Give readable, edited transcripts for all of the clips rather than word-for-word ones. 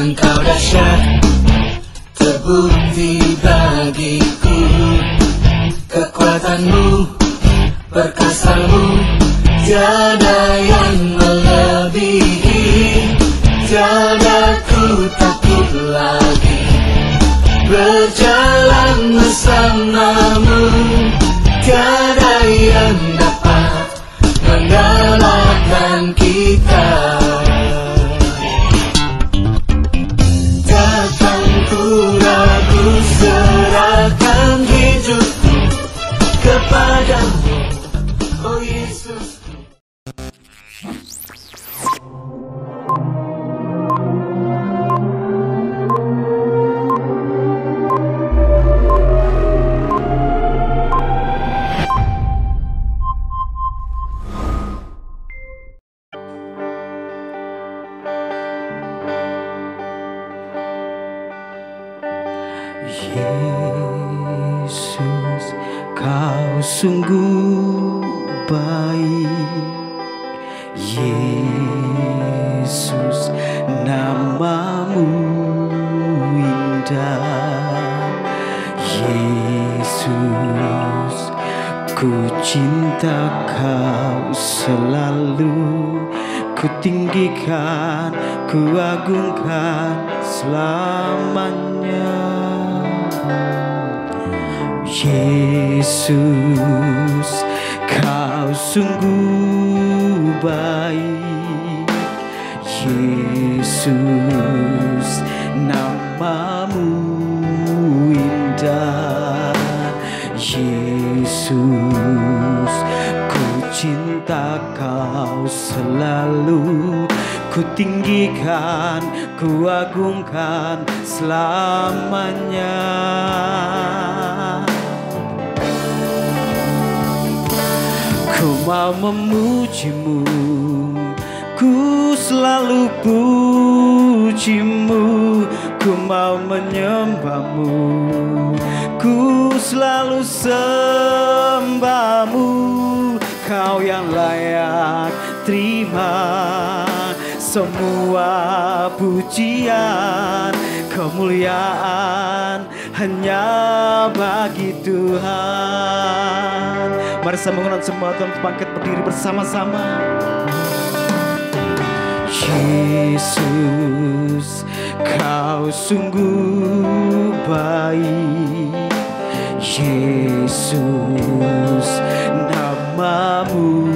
Engkau dahsyat, terbukti bagiku. Kekuatanmu, perkasamu, tiada yang melebihi. Tiada ku takut lagi berjalan bersamamu. Tiada yang dapat mengalahkan kita. Takkan ku ragu, serahkan hidupku kepadamu, oh Yesus. Yesus, kau sungguh baik. Yesus, namamu indah. Yesus, ku cinta kau selalu. Ku tinggikan, ku agungkan selamanya. Yesus, kau sungguh baik. Yesus, namamu indah. Yesus, ku cinta kau selalu. Ku tinggikan, ku agungkan selamanya. Ku mau memujimu, ku selalu pujimu. Ku mau menyembahmu, ku selalu sembahmu. Kau yang layak terima semua pujian, kemuliaan hanya bagi Tuhan. Mari saya mengundang semua Tuhan bangkit berdiri bersama-sama. Yesus, kau sungguh baik. Yesus, namamu.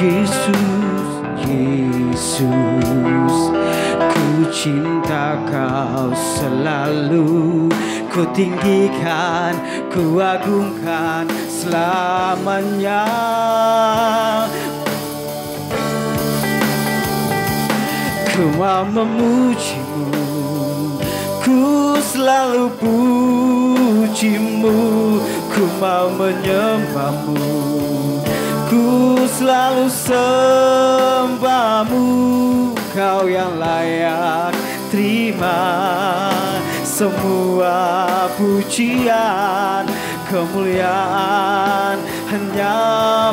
Yesus, Yesus, ku cinta kau selalu. Ku tinggikan, ku agungkan selamanya. Ku mau memujimu, ku selalu pujimu. Ku mau menyembahmu, ku selalu sembahmu. Kau yang layak terima semua pujian, kemuliaan hanya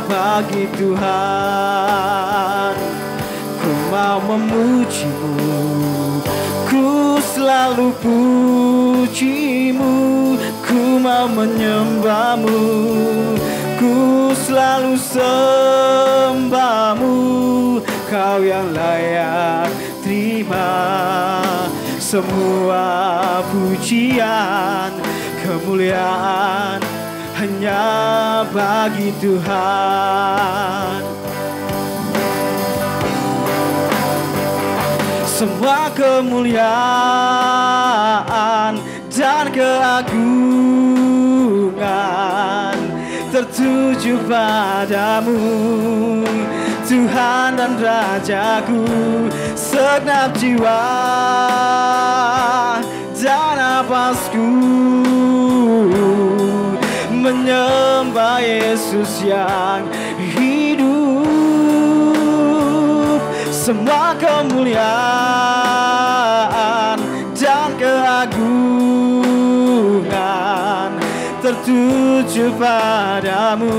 bagi Tuhan. Ku mau memujimu, ku selalu pujimu. Ku mau menyembahmu, ku selalu sembahmu. Kau yang layak terima semua pujian, kemuliaan hanya bagi Tuhan. Semua kemuliaan dan keagungan tertuju padamu, Tuhan dan Rajaku. Segenap jiwa dan napasku menyembah Yesus yang hidup. Semua kemuliaan dan keagungan tertuju padamu,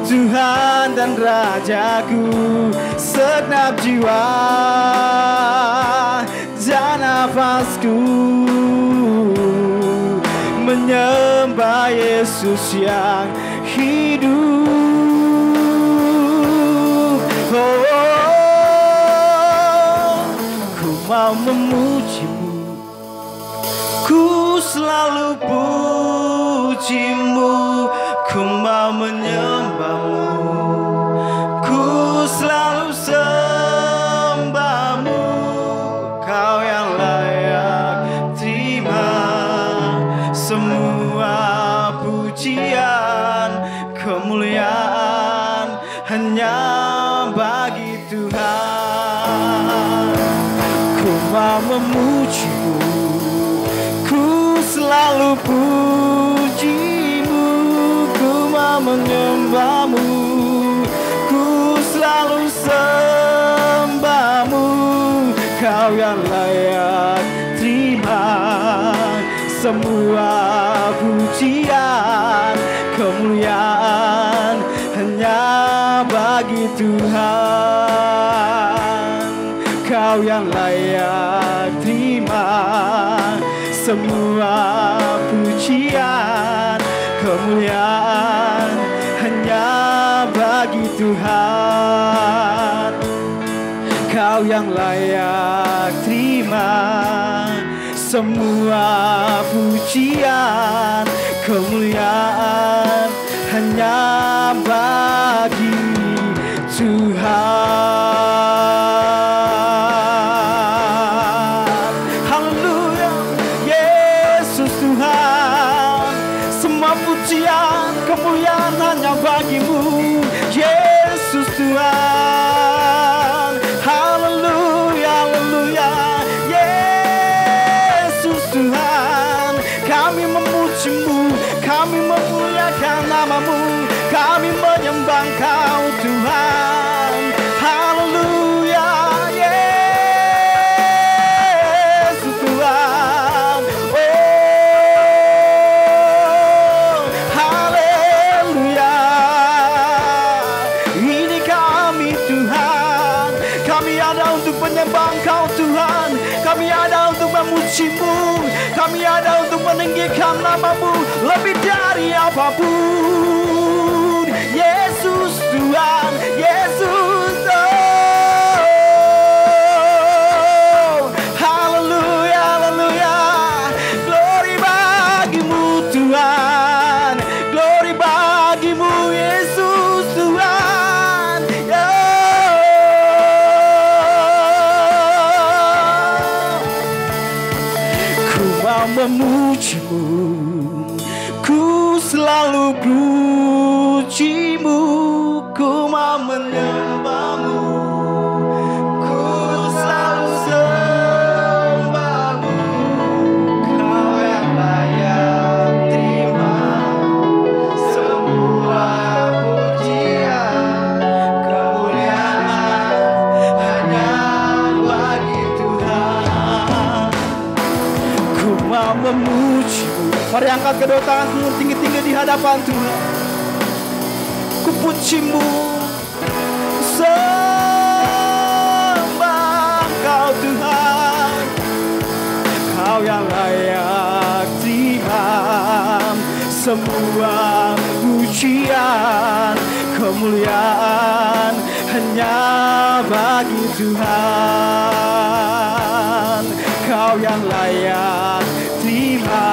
Tuhan dan Rajaku. Segenap jiwa Yesus yang hidup. Ku mau memujimu, ku selalu pujimu, ku mau menyembahmu, ku selalu sembahmu. Kau yang layak terima semua pujian, kemuliaan hanya bagi Tuhan. Ku mau memujimu, ku selalu pujimu, ku mau menyembahmu, ku selalu sembahmu. Kau yang layak terima semua pujian, kemuliaan hanya bagi Tuhan. Kau yang layak terima semua pujian, kemuliaan hanya bagi Tuhan. Kau yang layak terima semua pujian, kemuliaan hanya bagi Tuhan. Haleluya, Yesus Tuhan. Semua pujian, kemuliaan hanya bagimu, Yesus Tuhan. Haleluya, haleluya, Yesus Tuhan. Kami memujimu, kami memuliakan namamu, kami menyembah Engkau Tuhan. Haleluya, Yesus Tuhan. Oh, haleluya. Ini kami Tuhan, kami ada untuk menyembah Engkau Tuhan, kami ada untuk memujimu, kami ada untuk meninggikan namamu lebih dari apapun. Yesus Tuhan, Yesus, oh, haleluya, haleluya. Glory bagimu Tuhan, glory bagimu Yesus Tuhan. Ku mau memujimu, ku selalu pujimu, ku mau menyembahmu, ku selalu sembahmu. Kau yang layak terima semua pujian, kemuliaan hanya bagi Tuhan. Ku mau memujimu. Mari angkat kedua tanganmu tinggi-tinggi di hadapan Tuhan. Ku pujimu, sembah Kau Tuhan. Kau yang layak terima semua pujian, kemuliaan hanya bagi Tuhan. Kau yang layak terima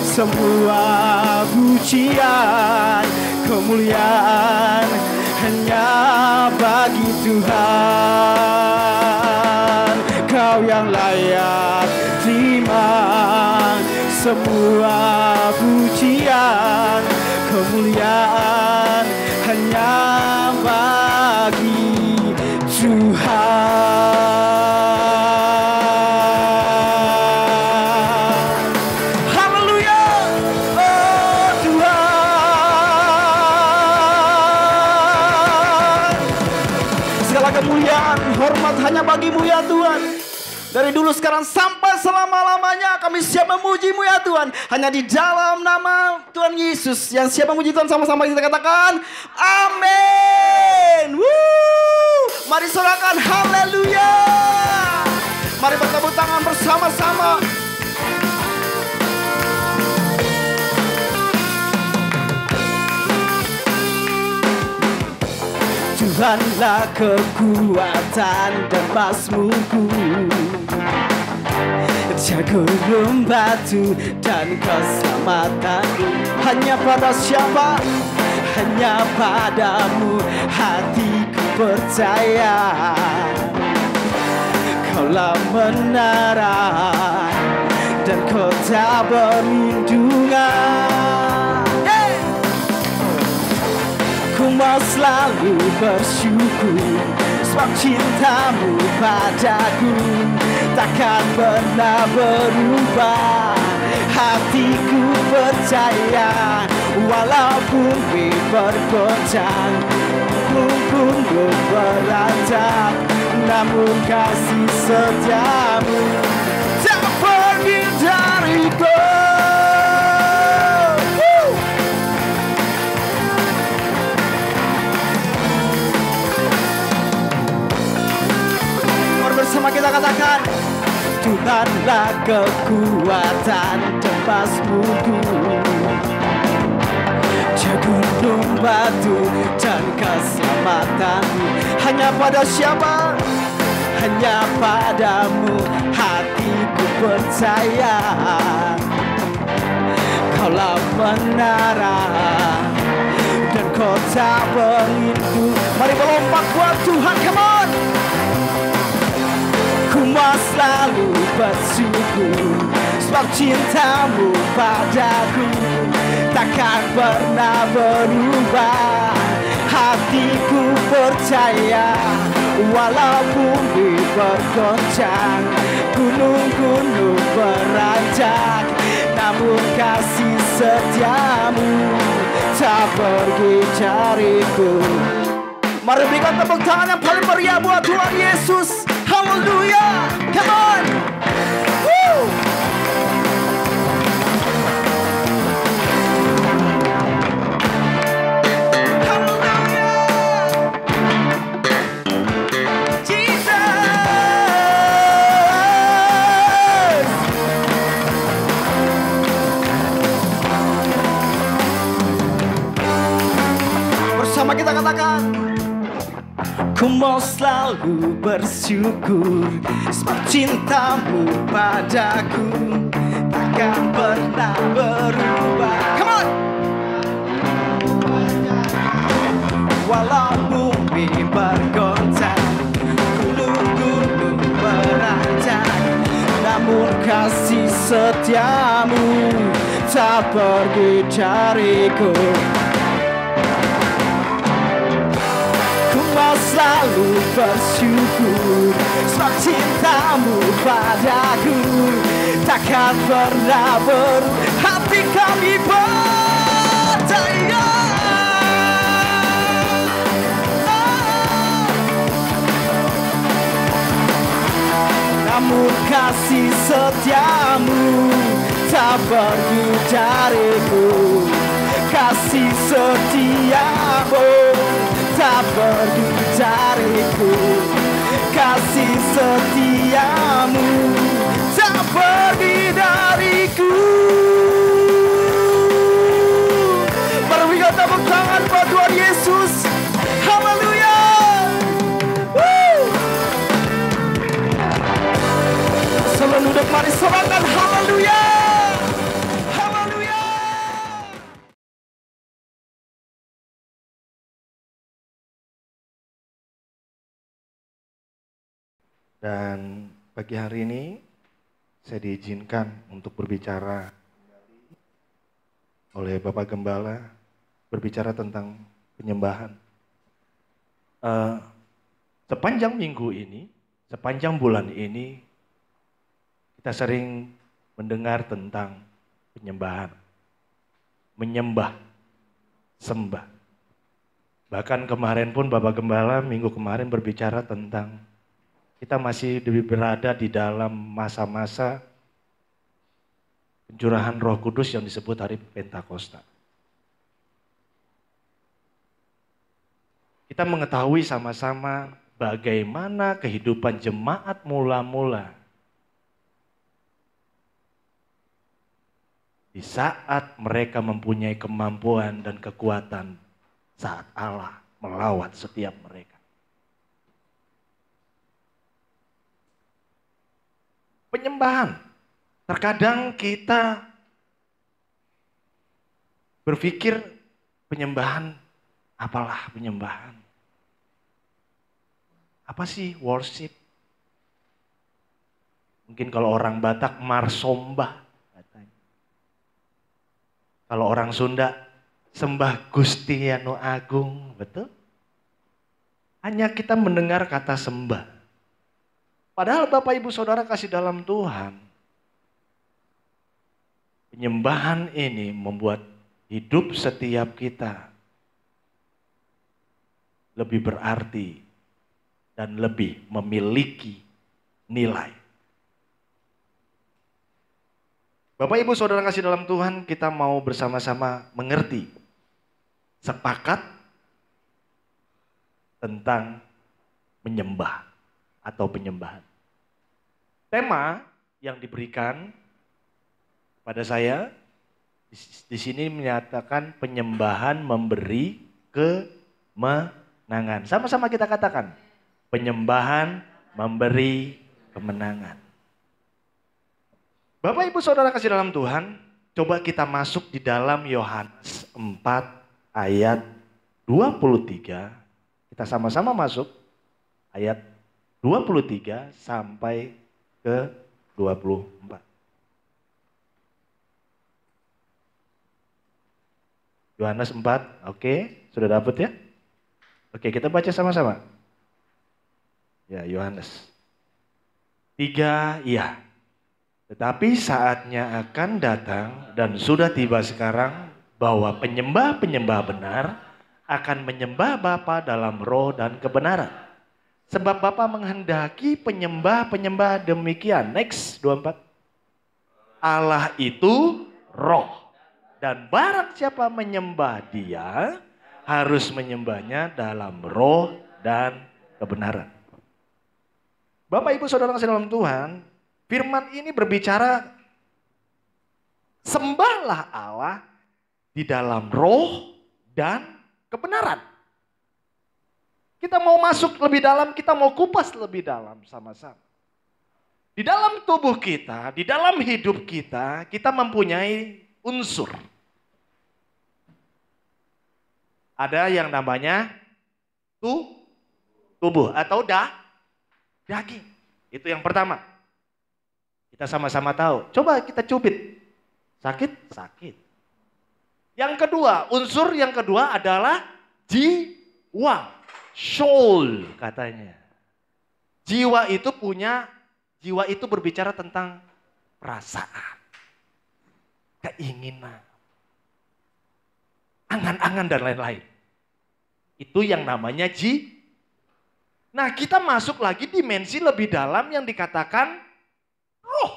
semua pujian, kemuliaan hanya bagi Tuhan. Kau yang layak terima semua pujian, kemuliaan hanya bagi Tuhan. Haleluya, oh Tuhan. Segala kemuliaan, hormat hanya bagimu ya Tuhan. Dari dulu sekarang sampai selama-lamanya kami siap memuji-Mu ya Tuhan. Hanya di dalam nama Tuhan Yesus. Yang siap memuji Tuhan sama-sama kita katakan amin. Mari sorakan haleluya. Mari bertepuk tangan bersama-sama. Tuhanlah kekuatan dan pasmuku, jagung batu dan keselamatanku. Hanya pada siapa? Hanya padamu hatiku percaya. Kaulah menara dan kota perlindungan. Ku mau selalu bersyukur, sebab cintamu padaku takkan pernah berubah. Hatiku percaya, walaupun bumi bergoncang, gunung beranjak, namun kasih setiamu tak pergi dariku. Bersama kita katakan, Tuhanlah kekuatan dan pasmuku, jagung batu dan keselamatanmu. Hanya pada siapa? Hanya padamu hatiku percaya. Kaulah menara dan kota pelindung. Mari melompat buat Tuhan, come on. Ku mau selalu bersyukur, sebab cintamu padaku takkan pernah berubah. Hatiku percaya, walaupun bumi bergoncang, gunung-gunung beranjak, namun kasih setiamu tak pergi dariku. Mari berikan tepuk tangan yang paling meriah buat Tuhan Yesus. Haleluya, come on. Woo. Bersama kita katakan, ku mau selalu bersyukur, sebab cintamu padaku takkan pernah berubah. Come on. Walau bumi bergoncang, gunung-gunung beranjak, namun kasih setiamu tak pergi dariku. Selalu bersyukur, sebab cintamu padaku takkan pernah berubah. Hati kami percaya, namun kasih setiamu tak pergi dariku. Kasih setiamu tak pergi dariku, kasih setiamu tak pergi dariku. Berikan tepuk tangan buat Tuhan Yesus. Haleluya. Selalu duduk, mari sorakan haleluya. Dan pagi hari ini saya diizinkan untuk berbicara oleh Bapak Gembala, berbicara tentang penyembahan. Sepanjang minggu ini, sepanjang bulan ini, kita sering mendengar tentang penyembahan, menyembah, sembah. Bahkan kemarin pun Bapak Gembala minggu kemarin berbicara tentang kita masih berada di dalam masa-masa pencurahan Roh Kudus yang disebut hari Pentakosta. Kita mengetahui sama-sama bagaimana kehidupan jemaat mula-mula di saat mereka mempunyai kemampuan dan kekuatan saat Allah melawat setiap mereka. Penyembahan. Terkadang kita berpikir penyembahan, apalah penyembahan? Apa sih worship? Mungkin kalau orang Batak marsombah katanya. Kalau orang Sunda sembah Gusti Anu Agung, betul? Hanya kita mendengar kata sembah. Padahal Bapak Ibu Saudara kasih dalam Tuhan, penyembahan ini membuat hidup setiap kita lebih berarti dan lebih memiliki nilai. Bapak Ibu Saudara kasih dalam Tuhan, kita mau bersama-sama mengerti, sepakat tentang menyembah atau penyembahan. Tema yang diberikan pada saya di sini menyatakan penyembahan memberi kemenangan. Sama-sama kita katakan, penyembahan memberi kemenangan. Bapak Ibu Saudara kasih dalam Tuhan, coba kita masuk di dalam Yohanes 4 ayat 23. Kita sama-sama masuk ayat 23 sampai ke 24. Yohanes 4, oke, sudah dapat ya? Oke, kita baca sama-sama. Ya, Yohanes 3, iya. Tetapi saatnya akan datang dan sudah tiba sekarang bahwa penyembah-penyembah benar akan menyembah Bapa dalam roh dan kebenaran. Sebab Bapa menghendaki penyembah-penyembah demikian. Next, 24. Allah itu roh. Dan barang siapa menyembah Dia harus menyembahnya dalam roh dan kebenaran. Bapak Ibu Saudara kasih dalam Tuhan, firman ini berbicara, sembahlah Allah di dalam roh dan kebenaran. Kita mau masuk lebih dalam, kita mau kupas lebih dalam sama-sama. Di dalam tubuh kita, di dalam hidup kita, kita mempunyai unsur. Ada yang namanya tubuh atau daging. Itu yang pertama. Kita sama-sama tahu. Coba kita cubit. Sakit? Sakit. Yang kedua, unsur yang kedua adalah jiwa. Soul katanya. Jiwa itu berbicara tentang perasaan. Keinginan. Angan-angan dan lain-lain. Itu yang namanya Nah, kita masuk lagi dimensi lebih dalam yang dikatakan roh.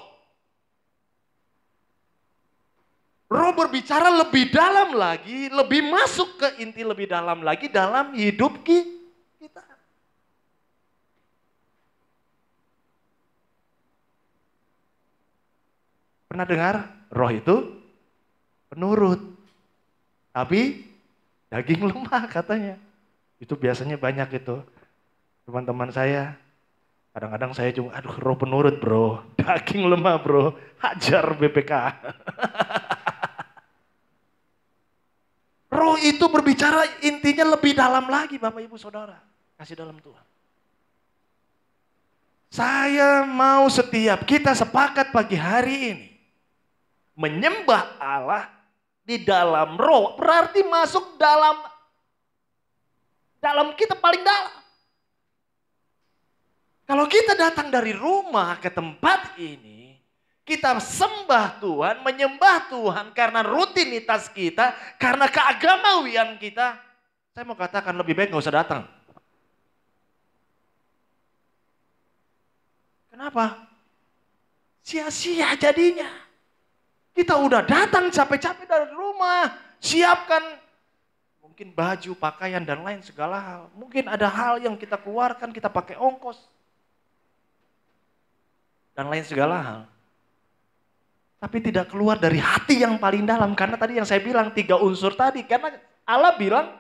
Roh berbicara lebih dalam lagi, lebih masuk ke inti lebih dalam lagi dalam hidup kita. Pernah dengar roh itu penurut, tapi daging lemah katanya. Itu biasanya banyak itu. Teman-teman saya, kadang-kadang saya cuma, aduh roh penurut bro, daging lemah bro, hajar BPK. Roh itu berbicara intinya lebih dalam lagi Bapak Ibu Saudara, kasih dalam Tuhan. Saya mau setiap kita sepakat pagi hari ini, menyembah Allah di dalam roh, berarti masuk dalam kita paling dalam. Kalau kita datang dari rumah ke tempat ini, kita sembah Tuhan, menyembah Tuhan karena rutinitas kita, karena keagamawian kita, saya mau katakan lebih baik gak usah datang. Kenapa? Sia-sia jadinya. Kita udah datang capek-capek dari rumah, siapkan mungkin baju, pakaian dan lain segala hal. Mungkin ada hal yang kita keluarkan, kita pakai ongkos. Dan lain segala hal. Tapi tidak keluar dari hati yang paling dalam. Karena tadi yang saya bilang 3 unsur tadi. Karena Allah bilang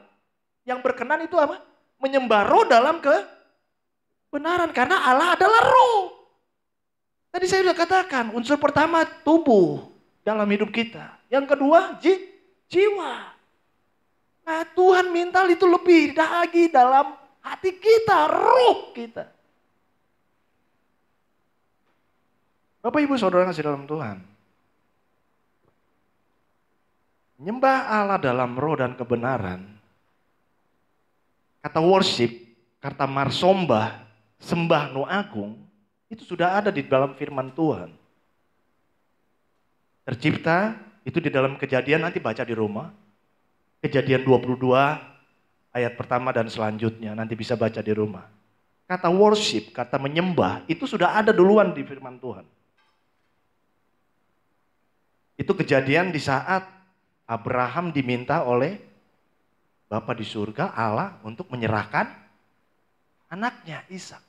Yang berkenan itu apa? Menyembah roh dalam kebenaran. Karena Allah adalah roh. Tadi saya sudah katakan, unsur pertama tubuh dalam hidup kita. Yang kedua jiwa. Nah Tuhan minta itu lebih lagi dalam hati kita, roh kita. Bapak ibu saudara kasih dalam Tuhan. Menyembah Allah dalam roh dan kebenaran. Kata worship, kata marsombah, sembah nu agung, itu sudah ada di dalam firman Tuhan. Tercipta, itu di dalam Kejadian, nanti baca di rumah. Kejadian 22 ayat pertama dan selanjutnya, nanti bisa baca di rumah. Kata worship, kata menyembah, itu sudah ada duluan di firman Tuhan. Itu kejadian di saat Abraham diminta oleh Bapa di surga, Allah, untuk menyerahkan anaknya Ishak.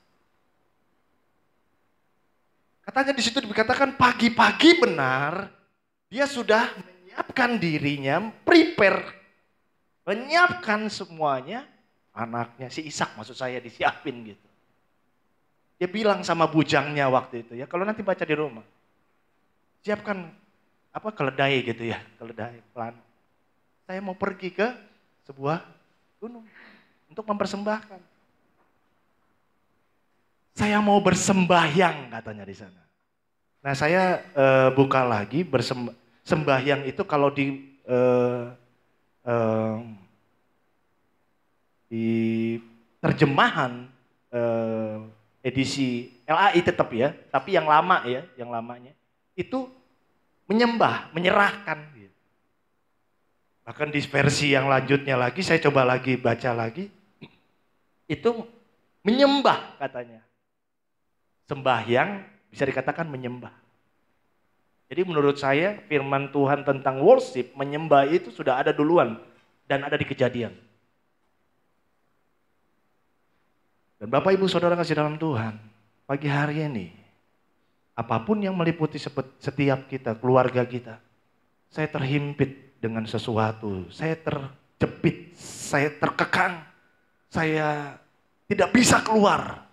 Katanya di situ dikatakan pagi-pagi benar, dia sudah menyiapkan dirinya, prepare, menyiapkan semuanya, anaknya, si Ishak maksud saya disiapin gitu. Dia bilang sama bujangnya waktu itu ya, kalau nanti baca di rumah, siapkan keledai gitu ya, keledai pelan. Saya mau pergi ke sebuah gunung untuk mempersembahkan. Saya mau bersembahyang katanya di sana. Nah saya buka lagi sembahyang itu kalau di terjemahan edisi LAI tetap ya, tapi yang lama ya, yang lamanya itu menyembah, menyerahkan. Bahkan di versi yang lanjutnya lagi, saya coba lagi baca lagi, itu menyembah katanya. Sembahyang bisa dikatakan menyembah. Jadi menurut saya firman Tuhan tentang worship, menyembah itu sudah ada duluan dan ada di Kejadian. Dan Bapak Ibu Saudara kasih dalam Tuhan, pagi hari ini, apapun yang meliputi setiap kita, keluarga kita, saya terhimpit dengan sesuatu, saya terjepit, saya terkekang, saya tidak bisa keluar.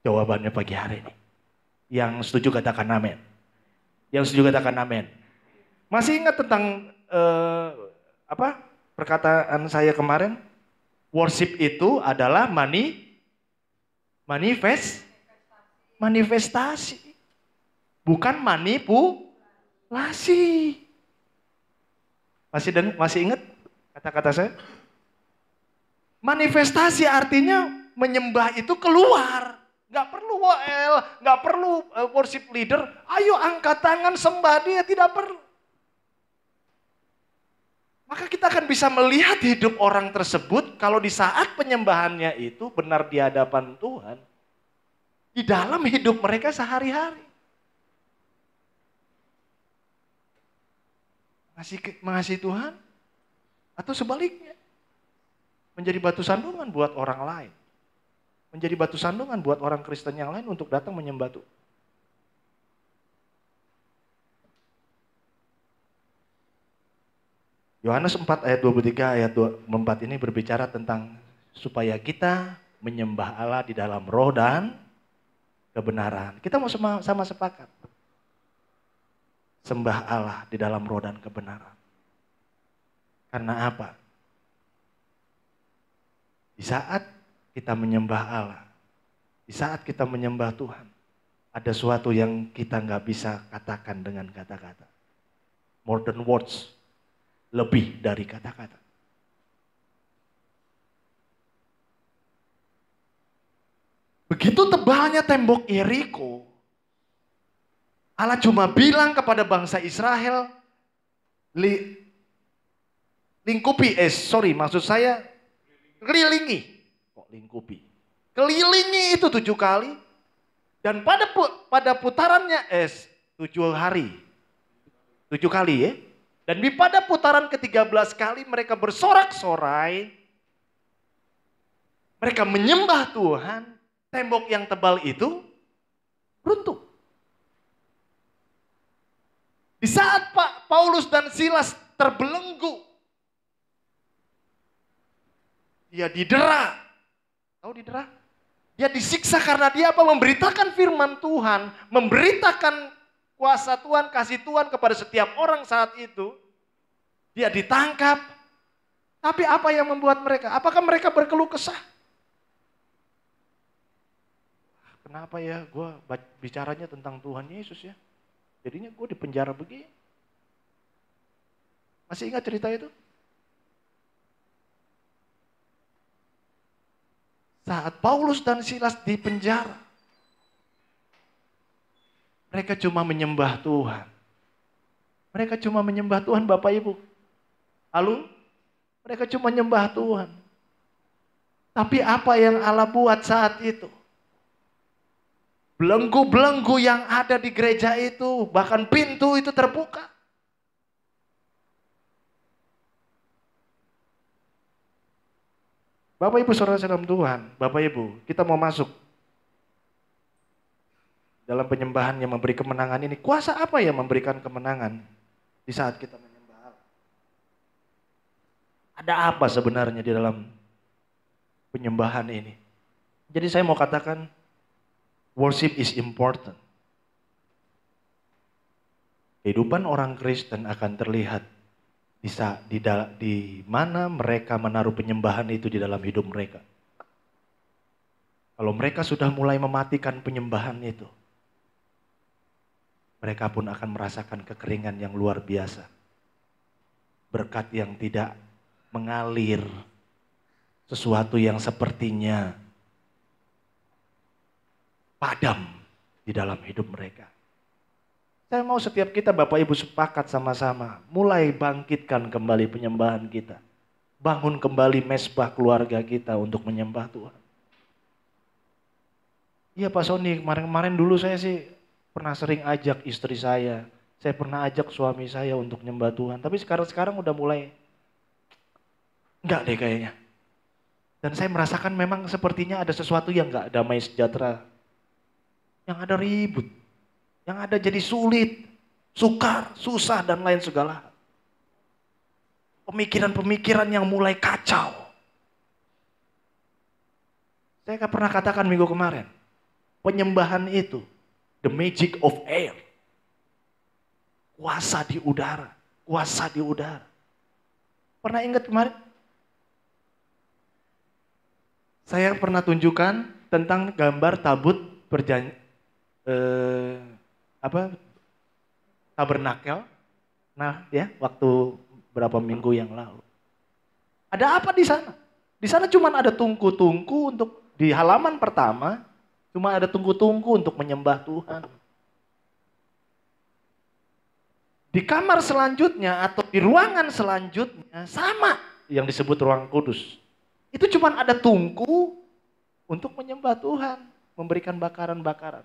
Jawabannya pagi hari ini. Yang setuju katakan amin. Yang setuju katakan amin. Masih ingat tentang perkataan saya kemarin? Worship itu adalah manifestasi. Bukan manipulasi. Masih ingat kata-kata saya? Manifestasi artinya menyembah itu keluar. Gak perlu WL, gak perlu worship leader. Ayo angkat tangan sembah dia, tidak perlu. Maka kita akan bisa melihat hidup orang tersebut kalau di saat penyembahannya itu benar di hadapan Tuhan. Di dalam hidup mereka sehari-hari. Mengasihi Tuhan atau sebaliknya menjadi batu sandungan buat orang lain, menjadi batu sandungan buat orang Kristen yang lain untuk datang menyembah Tuhan. Yohanes 4 ayat 23 ayat 24 ini berbicara tentang supaya kita menyembah Allah di dalam roh dan kebenaran. Kita mau sama sepakat. Sembah Allah di dalam roh dan kebenaran. Karena apa? Di saat kita menyembah Allah, di saat kita menyembah Tuhan, ada sesuatu yang kita nggak bisa katakan dengan kata-kata. More than words, lebih dari kata-kata. Begitu tebalnya tembok Yeriko, Allah cuma bilang kepada bangsa Israel, kelilingi. Kok lingkupi? Kelilingi itu 7 kali. Dan pada putarannya 7 hari. 7 kali ya. Dan pada putaran ke-13 kali mereka bersorak-sorai. Mereka menyembah Tuhan. Tembok yang tebal itu runtuh. Di saat Paulus dan Silas terbelenggu Dia didera. Tahu didera? Dia disiksa karena dia apa? Memberitakan firman Tuhan, memberitakan kuasa Tuhan, kasih Tuhan kepada setiap orang saat itu. Dia ditangkap. Tapi apa yang membuat mereka? Apakah mereka berkeluh kesah? Kenapa ya gue bicaranya tentang Tuhan Yesus ya? Jadinya gue di penjara begini. Masih ingat cerita itu? Saat Paulus dan Silas di penjara, mereka cuma menyembah Tuhan. Mereka cuma menyembah Tuhan, Bapak Ibu. Lalu, mereka cuma menyembah Tuhan. Tapi apa yang Allah buat saat itu? Belenggu-belenggu yang ada di gereja itu, bahkan pintu itu terbuka. Bapak Ibu saudara dalam Tuhan, Bapak Ibu, kita mau masuk dalam penyembahan yang memberi kemenangan ini. Kuasa apa yang memberikan kemenangan di saat kita menyembah Allah? Ada apa sebenarnya di dalam penyembahan ini? Jadi saya mau katakan, worship is important. Kehidupan orang Kristen akan terlihat di mana mereka menaruh penyembahan itu di dalam hidup mereka. Kalau mereka sudah mulai mematikan penyembahan itu, mereka pun akan merasakan kekeringan yang luar biasa. Berkat yang tidak mengalir, sesuatu yang sepertinya padam di dalam hidup mereka. Saya mau setiap kita Bapak Ibu sepakat sama-sama. Mulai bangkitkan kembali penyembahan kita. Bangun kembali mesbah keluarga kita untuk menyembah Tuhan. Iya Pak Sony, kemarin-kemarin dulu saya sih pernah sering ajak istri saya. Saya pernah ajak suami saya untuk menyembah Tuhan. Tapi sekarang udah mulai enggak deh kayaknya. Dan saya merasakan memang sepertinya ada sesuatu yang enggak damai sejahtera. Yang ada ribut. Yang ada jadi sulit, sukar, susah, dan lain segala. Pemikiran-pemikiran yang mulai kacau. Saya pernah katakan minggu kemarin, penyembahan itu, the magic of air. Kuasa di udara, kuasa di udara. Pernah ingat kemarin? Saya pernah tunjukkan tentang gambar tabut tabernakel. Nah, ya, waktu berapa minggu yang lalu. Ada apa di sana? Di sana cuma ada tungku-tungku untuk di halaman pertama, cuma ada tungku-tungku untuk menyembah Tuhan. Di kamar selanjutnya atau di ruangan selanjutnya sama yang disebut ruang kudus. Itu cuma ada tungku untuk menyembah Tuhan, memberikan bakaran-bakaran.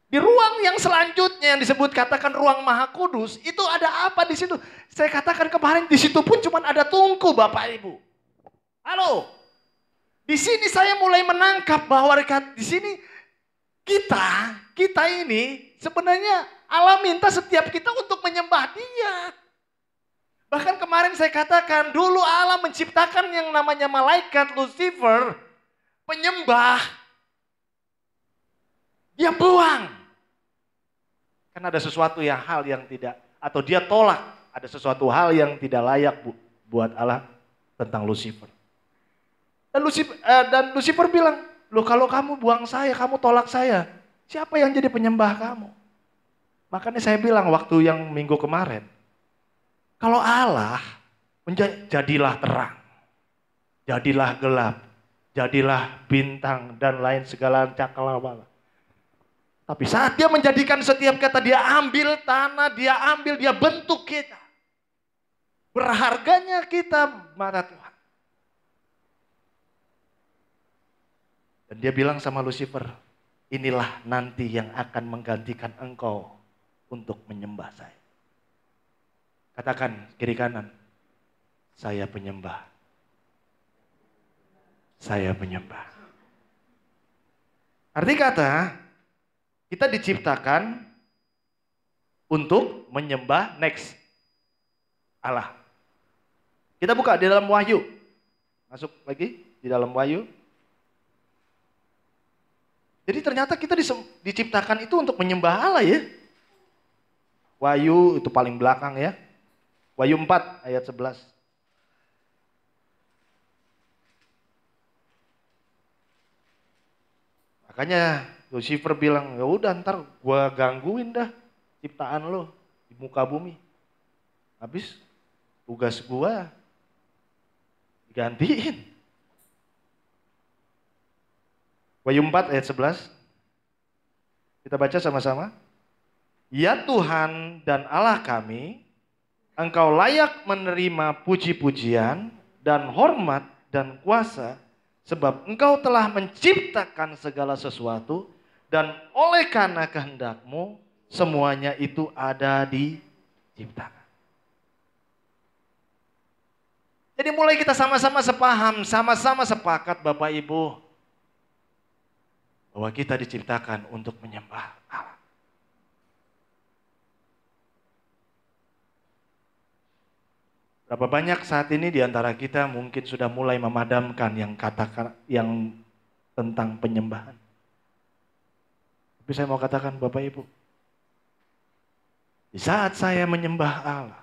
Di ruang yang selanjutnya yang disebut katakan ruang Maha Kudus, itu ada apa di situ? Saya katakan kemarin di situ pun cuma ada tungku Bapak Ibu. Halo. Di sini saya mulai menangkap bahwa di sini kita ini sebenarnya Allah minta setiap kita untuk menyembah Dia. Bahkan kemarin saya katakan dulu Allah menciptakan yang namanya malaikat Lucifer, penyembah. Dia buang. Karena ada sesuatu hal yang tidak, atau dia tolak. Ada sesuatu hal yang tidak layak buat Allah tentang Lucifer. Dan Lucifer bilang, loh kalau kamu buang saya, kamu tolak saya. Siapa yang jadi penyembah kamu? Makanya saya bilang waktu yang minggu kemarin. Kalau Allah jadilah terang. Jadilah gelap. Jadilah bintang dan lain segala cakrawala. Tapi saat dia menjadikan setiap kata, dia ambil tanah, dia bentuk kita. Berharganya kita mata Tuhan. Dan dia bilang sama Lucifer, inilah nanti yang akan menggantikan engkau untuk menyembah saya. Katakan kiri kanan, saya penyembah. Saya penyembah. Arti kata, kita diciptakan untuk menyembah next Allah. Kita buka di dalam Wahyu. Masuk lagi. di dalam Wahyu. Jadi ternyata kita diciptakan itu untuk menyembah Allah ya. Wahyu itu paling belakang ya. Wahyu 4 ayat 11. Makanya Lucifer bilang, ya udah ntar gua gangguin dah ciptaan lo di muka bumi. Habis tugas gua digantiin. Wahyu 4 ayat 11. Kita baca sama-sama. Ya Tuhan dan Allah kami, Engkau layak menerima puji-pujian dan hormat dan kuasa, sebab Engkau telah menciptakan segala sesuatu, dan oleh karena kehendak-Mu semuanya itu ada diciptakan. Jadi mulai kita sama-sama sepaham, sama-sama sepakat Bapak Ibu, bahwa kita diciptakan untuk menyembah Allah. Berapa banyak saat ini di antara kita mungkin sudah mulai memadamkan yang tentang penyembahan. Tapi saya mau katakan Bapak Ibu, di saat saya menyembah Allah,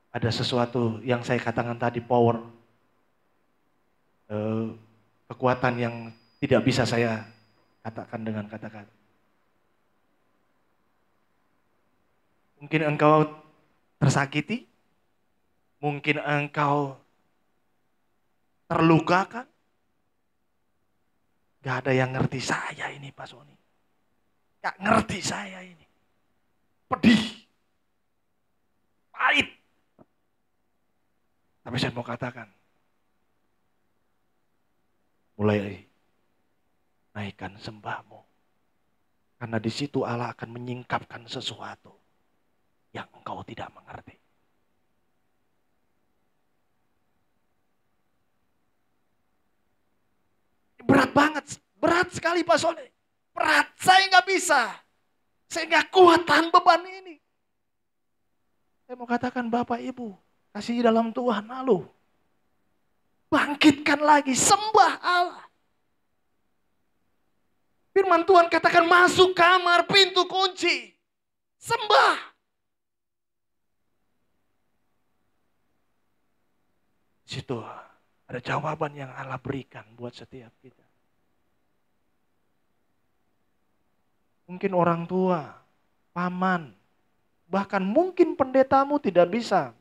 ada sesuatu yang saya katakan tadi, power, kekuatan yang tidak bisa saya katakan dengan kata-kata. Mungkin engkau tersakiti, mungkin engkau terluka kan? Gak ada yang ngerti saya ini Pak Sony. Gak ngerti saya ini. Pedih. Pahit. Tapi saya mau katakan, mulai naikkan sembahmu. Karena di situ Allah akan menyingkapkan sesuatu yang engkau tidak mengerti. Berat banget, berat sekali Pak Sony. Berat, saya nggak bisa. Saya nggak kuat tahan beban ini. Saya mau katakan Bapak Ibu, kasih dalam Tuhan lalu. Bangkitkan lagi, sembah Allah. Firman Tuhan katakan masuk kamar, pintu kunci. Sembah. Situ ada jawaban yang Allah berikan buat setiap kita. Mungkin orang tua, paman, bahkan mungkin pendetamu tidak bisa.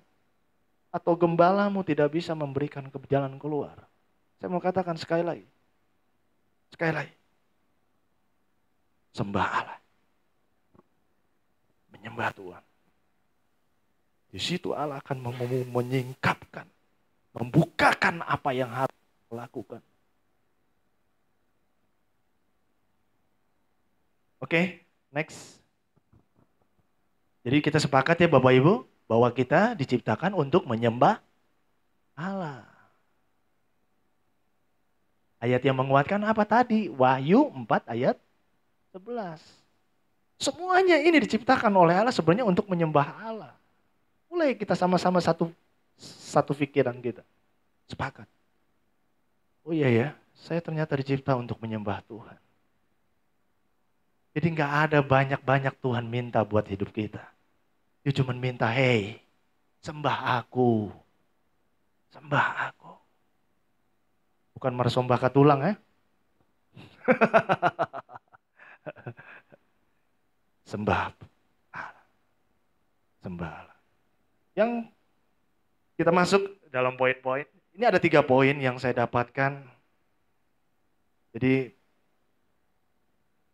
Atau gembalamu tidak bisa memberikan jalan keluar. Saya mau katakan sekali lagi. Sekali lagi. Sembah Allah. Menyembah Tuhan. Di situ Allah akan menyingkapkan. Membukakan apa yang harus dilakukan. Oke, next. Jadi kita sepakat ya Bapak Ibu, bahwa kita diciptakan untuk menyembah Allah. Ayat yang menguatkan apa tadi? Wahyu 4 ayat 11. Semuanya ini diciptakan oleh Allah sebenarnya untuk menyembah Allah. Mulai kita sama-sama satu pikiran kita. Sepakat. Oh iya ya, saya ternyata dicipta untuk menyembah Tuhan. Jadi nggak ada banyak-banyak Tuhan minta buat hidup kita. Dia cuma minta, hey, sembah aku. Sembah aku. Bukan mersembah ke tulang ya. Sembah Allah. Sembah Allah. Yang kita masuk dalam poin-poin. Ini ada 3 poin yang saya dapatkan. Jadi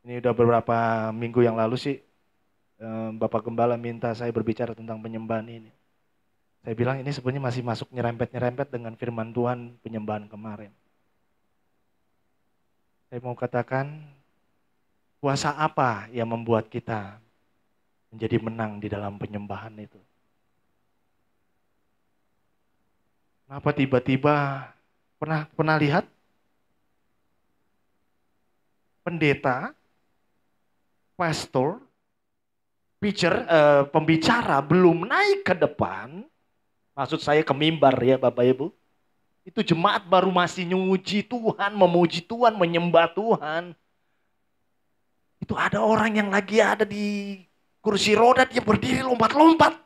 ini udah beberapa minggu yang lalu sih Bapak Gembala minta saya berbicara tentang penyembahan ini. Saya bilang ini sebenarnya masih masuk nyerempet-nyerempet dengan firman Tuhan penyembahan kemarin. Saya mau katakan, kuasa apa yang membuat kita menjadi menang di dalam penyembahan itu? Kenapa tiba-tiba pernah lihat pendeta, pastor, pembicara belum naik ke depan, maksud saya ke mimbar ya Bapak Ibu, Itu jemaat baru masih nyuji Tuhan, memuji Tuhan, menyembah Tuhan. Itu ada orang yang lagi ada di kursi roda, dia berdiri lompat-lompat.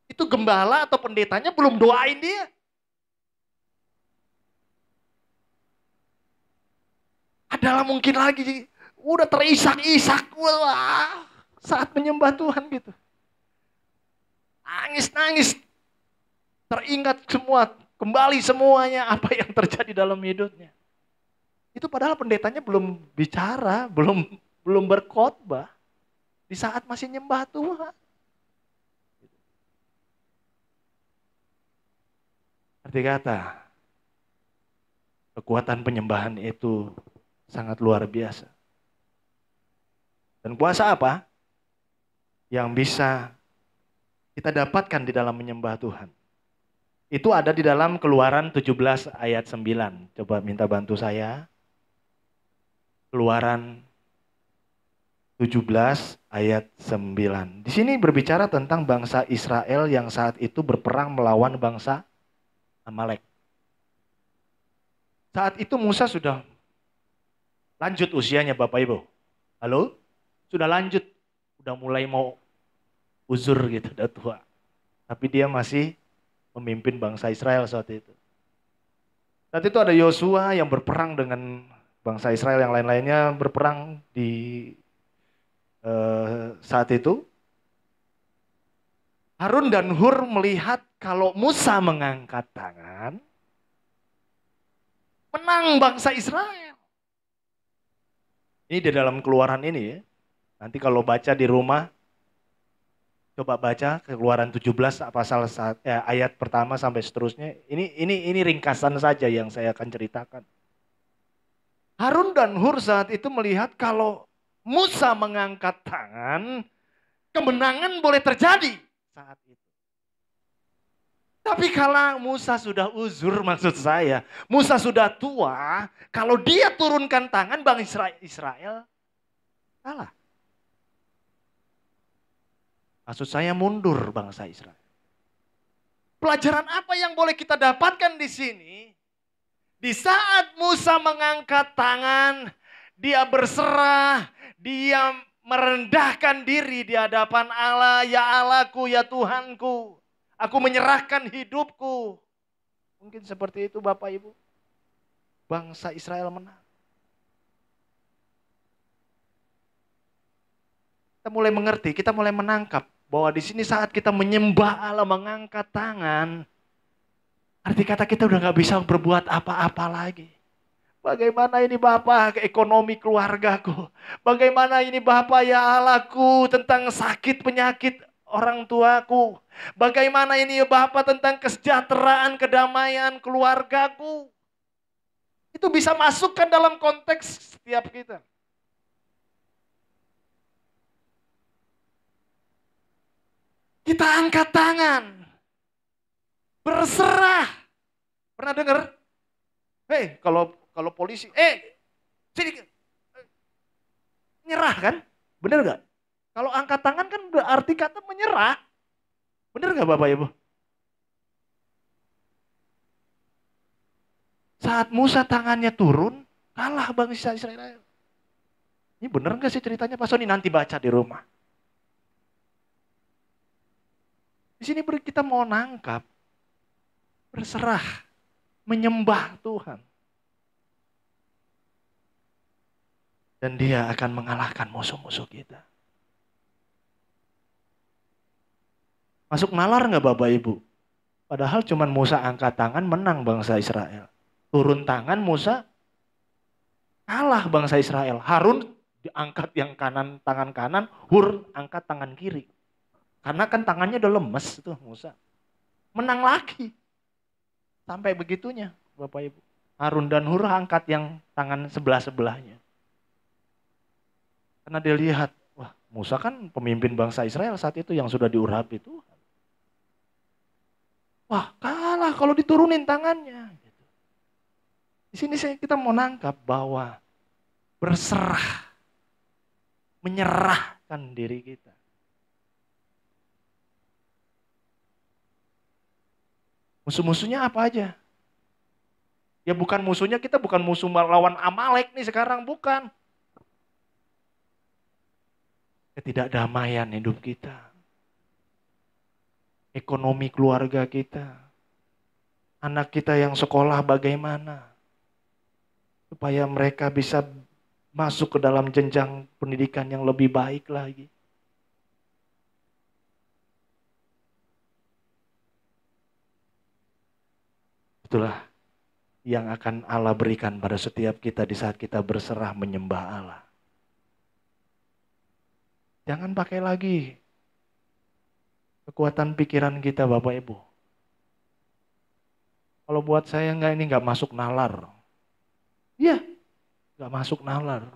Itu gembala atau pendetanya belum doain dia. Adalah mungkin lagi udah terisak-isak, wah, saat menyembah Tuhan gitu. Nangis-nangis, teringat semua, kembali semuanya apa yang terjadi dalam hidupnya. Itu padahal pendetanya belum bicara, belum berkhotbah di saat masih nyembah Tuhan. Arti kata, kekuatan penyembahan itu sangat luar biasa. Dan kuasa apa yang bisa kita dapatkan di dalam menyembah Tuhan? Itu ada di dalam Keluaran 17 ayat 9. Coba minta bantu saya. Keluaran 17 ayat 9. Di sini berbicara tentang bangsa Israel yang saat itu berperang melawan bangsa Amalek. Saat itu Musa sudah lanjut usianya Bapak Ibu. Halo? Sudah lanjut. Udah mulai mau uzur gitu, udah tua. Tapi dia masih memimpin bangsa Israel saat itu. Saat itu ada Yosua yang berperang dengan bangsa Israel yang lain-lainnya berperang di saat itu. Harun dan Hur melihat kalau Musa mengangkat tangan, menang bangsa Israel. Ini di dalam Keluaran ini ya. Nanti kalau baca di rumah, coba baca Keluaran 17 pasal ayat pertama sampai seterusnya. Ini ringkasan saja yang saya akan ceritakan. Harun dan Hur saat itu melihat kalau Musa mengangkat tangan, kemenangan boleh terjadi saat itu. Tapi kalau Musa sudah uzur, maksud saya, Musa sudah tua, kalau dia turunkan tangan, bangsa Israel kalah. Maksud saya mundur bangsa Israel. Pelajaran apa yang boleh kita dapatkan di sini? Di saat Musa mengangkat tangan, dia berserah, dia merendahkan diri di hadapan Allah, ya Allahku, ya Tuhanku. Aku menyerahkan hidupku. Mungkin seperti itu Bapak Ibu. Bangsa Israel menang. Kita mulai mengerti, kita mulai menangkap bahwa di sini saat kita menyembah Allah, mengangkat tangan, arti kata kita udah gak bisa berbuat apa-apa lagi. Bagaimana ini Bapak ekonomi keluargaku? Bagaimana ini Bapak ya Allahku tentang sakit penyakit orang tuaku? Bagaimana ini ya Bapak tentang kesejahteraan, kedamaian keluargaku? Itu bisa masukkan dalam konteks setiap kita. Kita angkat tangan. Berserah. Pernah dengar? Hei, kalau polisi, sini. Nyerah kan? Bener gak? Kalau angkat tangan kan berarti kata menyerah. Bener gak Bapak Ibu? Saat Musa tangannya turun, kalah bangsa Israel. Ini bener gak sih ceritanya Pak Soni? Nanti baca di rumah. Di sini kita mau nangkap, berserah, menyembah Tuhan. Dan dia akan mengalahkan musuh-musuh kita. Masuk nalar nggak Bapak Ibu? Padahal cuman Musa angkat tangan menang bangsa Israel. Turun tangan Musa kalah bangsa Israel. Harun diangkat yang kanan, tangan kanan, Hur angkat tangan kiri. Karena kan tangannya udah lemes tuh Musa. Menang lagi. Sampai begitunya Bapak Ibu. Harun dan Hur angkat yang tangan sebelah-sebelahnya. Karena dia lihat, wah Musa kan pemimpin bangsa Israel saat itu yang sudah diurapi Tuhan. Wah kalah kalau diturunin tangannya. Di sini kita mau nangkap bahwa berserah, menyerahkan diri kita. Musuh-musuhnya apa aja? Ya bukan musuhnya, kita bukan musuh lawan Amalek nih sekarang, bukan. Ketidakdamaian hidup kita. Ekonomi keluarga kita. Anak kita yang sekolah bagaimana. Supaya mereka bisa masuk ke dalam jenjang pendidikan yang lebih baik lagi. Itulah yang akan Allah berikan pada setiap kita di saat kita berserah menyembah Allah. Jangan pakai lagi kekuatan pikiran kita Bapak Ibu. Kalau buat saya ini nggak masuk nalar. Iya, nggak masuk nalar.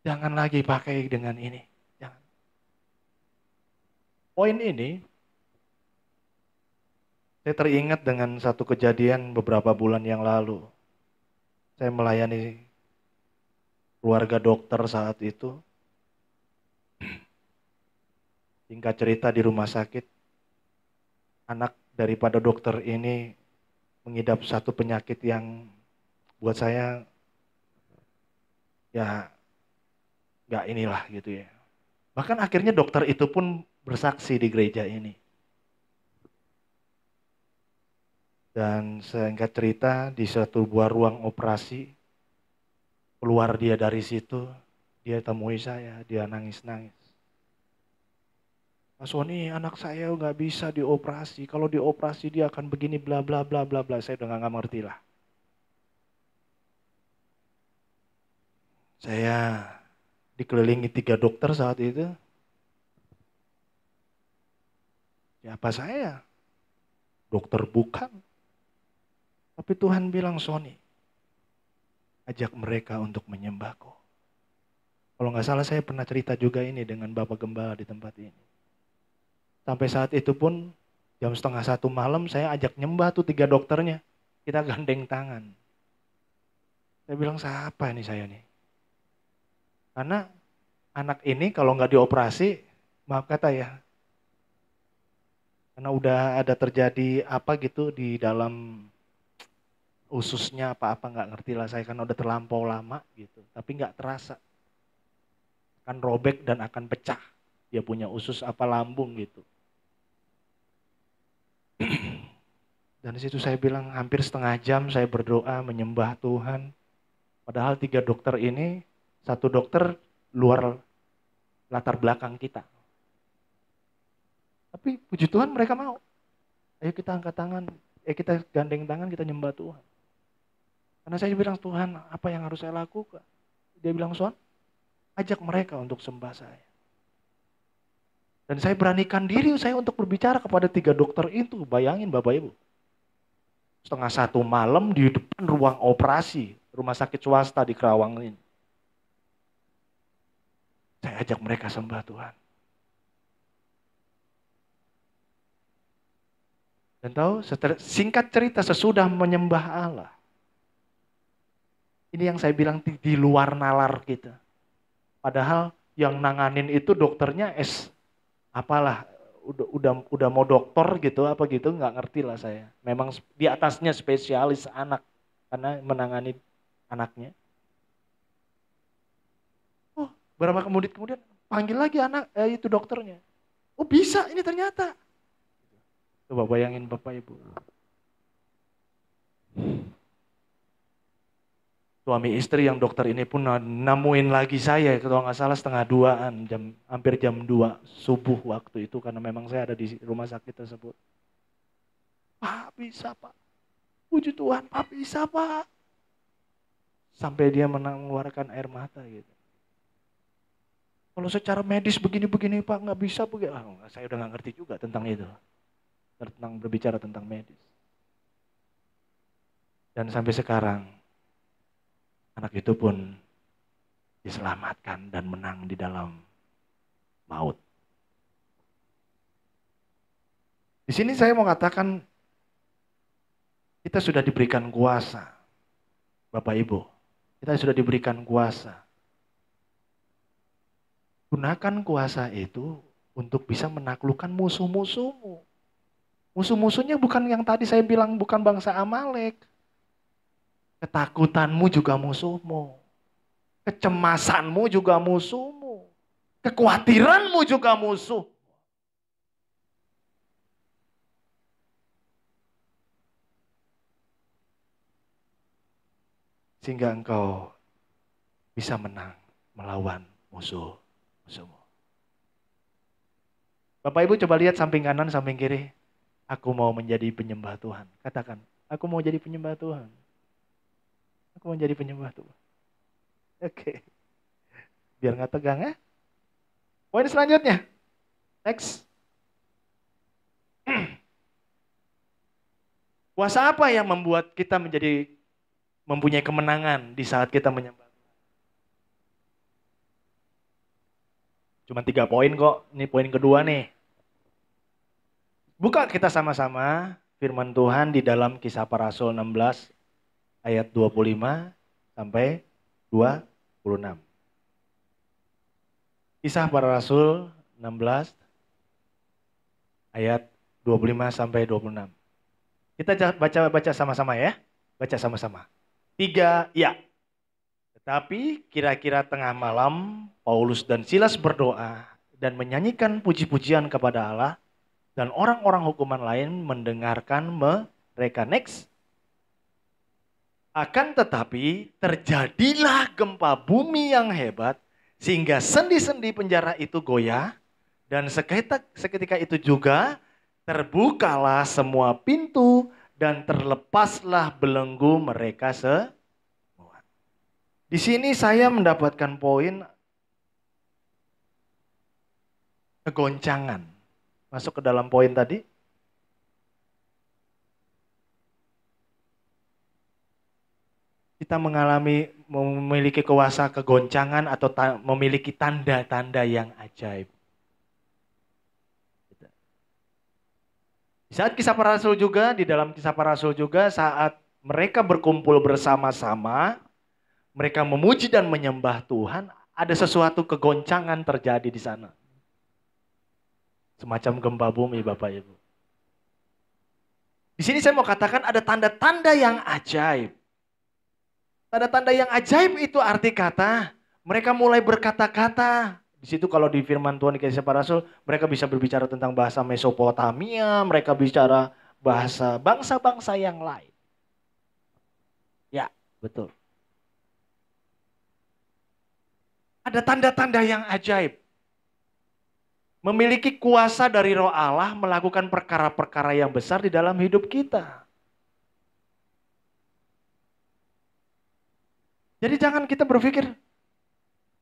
Jangan lagi pakai dengan ini. Jangan. Poin ini, saya teringat dengan satu kejadian beberapa bulan yang lalu. Saya melayani keluarga dokter saat itu. Singkat cerita di rumah sakit, anak daripada dokter ini mengidap satu penyakit yang buat saya ya nggak inilah gitu ya. Bahkan akhirnya dokter itu pun bersaksi di gereja ini. Dan singkat cerita di satu buah ruang operasi, keluar dia dari situ, dia temui saya, dia nangis-nangis. Mas Woni, anak saya nggak bisa dioperasi. Kalau dioperasi dia akan begini bla bla bla bla bla. Saya udah nggak ngerti lah. Saya dikelilingi 3 dokter saat itu. Siapa saya? Dokter bukan. Tapi Tuhan bilang, Sony, ajak mereka untuk menyembahku. Kalau nggak salah saya pernah cerita juga ini dengan Bapak Gembala di tempat ini. Sampai saat itu pun jam 12:30 malam saya ajak nyembah tuh 3 dokternya. Kita gandeng tangan. Saya bilang siapa ini saya nih? Karena anak ini kalau nggak dioperasi, maaf kata ya. Karena udah ada terjadi apa gitu di dalam ususnya apa-apa nggak ngerti lah saya kan udah terlampau lama gitu. Tapi nggak terasa. Akan robek dan akan pecah. Dia punya usus apa lambung gitu. Dan di situ saya bilang hampir setengah jam saya berdoa menyembah Tuhan. Padahal 3 dokter ini, 1 dokter luar latar belakang kita. Tapi puji Tuhan mereka mau. Ayo kita angkat tangan, kita gandeng tangan, kita nyembah Tuhan. Karena saya bilang Tuhan apa yang harus saya lakukan? Dia bilang Son, ajak mereka untuk sembah saya. Dan saya beranikan diri saya untuk berbicara kepada 3 dokter itu. Bayangin Bapak Ibu. 12:30 malam di depan ruang operasi rumah sakit swasta di Kerawang ini. Saya ajak mereka sembah Tuhan. Dan tahu, singkat cerita sesudah menyembah Allah. Ini yang saya bilang di luar nalar kita. Padahal yang nanganin itu dokternya apalah udah mau dokter gitu apa gitu nggak ngerti lah saya. Memang di atasnya spesialis anak karena menangani anaknya. Oh, berapa kemudian panggil lagi itu dokternya. Oh bisa ini ternyata. Coba bayangin Bapak Ibu. Suami istri yang dokter ini pun nemuin lagi saya kalau nggak salah 1:30 hampir jam 2 subuh waktu itu karena memang saya ada di rumah sakit tersebut. Pak bisa Pak, puji Tuhan Pak bisa Pak. Sampai dia mengeluarkan air mata gitu. Kalau secara medis begini-begini Pak nggak bisa begini. Saya udah nggak ngerti juga tentang itu, tentang berbicara tentang medis. Dan sampai sekarang anak itu pun diselamatkan dan menang di dalam maut. Di sini saya mau katakan kita sudah diberikan kuasa. Bapak Ibu, kita sudah diberikan kuasa. Gunakan kuasa itu untuk bisa menaklukkan musuh-musuhmu. Musuh-musuhnya bukan yang tadi saya bilang, bukan bangsa Amalek. Ketakutanmu juga musuhmu. Kecemasanmu juga musuhmu. Kekhawatiranmu juga musuh. Sehingga engkau bisa menang melawan musuhmu. Bapak Ibu coba lihat samping kanan, samping kiri. Aku mau menjadi penyembah Tuhan. Katakan, aku mau jadi penyembah Tuhan. Aku mau jadi penyembah Tuhan. Oke. Biar nggak tegang ya. Poin selanjutnya. Next. Kuasa apa yang membuat kita mempunyai kemenangan di saat kita menyembah? Cuma 3 poin kok. Ini poin kedua nih. Buka kita sama-sama firman Tuhan di dalam Kisah Para Rasul 16 ayat 25 sampai 26. Kisah Para Rasul 16 ayat 25 sampai 26. Kita baca sama-sama ya. Baca sama-sama. 3, ya. Tetapi kira-kira tengah malam Paulus dan Silas berdoa dan menyanyikan puji-pujian kepada Allah, dan orang-orang hukuman lain mendengarkan mereka. Next. Akan tetapi terjadilah gempa bumi yang hebat sehingga sendi-sendi penjara itu goyah, dan seketika itu juga terbukalah semua pintu dan terlepaslah belenggu mereka semua. Di sini saya mendapatkan poin kegoncangan. Masuk ke dalam poin tadi. Kita memiliki kuasa kegoncangan atau memiliki tanda-tanda yang ajaib. Di saat Kisah Para Rasul juga, di dalam Kisah Para Rasul juga, saat mereka berkumpul bersama-sama, mereka memuji dan menyembah Tuhan, ada sesuatu kegoncangan terjadi di sana. Semacam gempa bumi, Bapak Ibu. Di sini saya mau katakan ada tanda-tanda yang ajaib. Tanda-tanda yang ajaib itu arti kata, mereka mulai berkata-kata. Di situ kalau di firman Tuhan di Kisah Para Rasul, mereka bisa berbicara tentang bahasa Mesopotamia, mereka bicara bahasa bangsa-bangsa yang lain. Ya, betul. Ada tanda-tanda yang ajaib. Memiliki kuasa dari Roh Allah melakukan perkara-perkara yang besar di dalam hidup kita. Jadi jangan kita berpikir,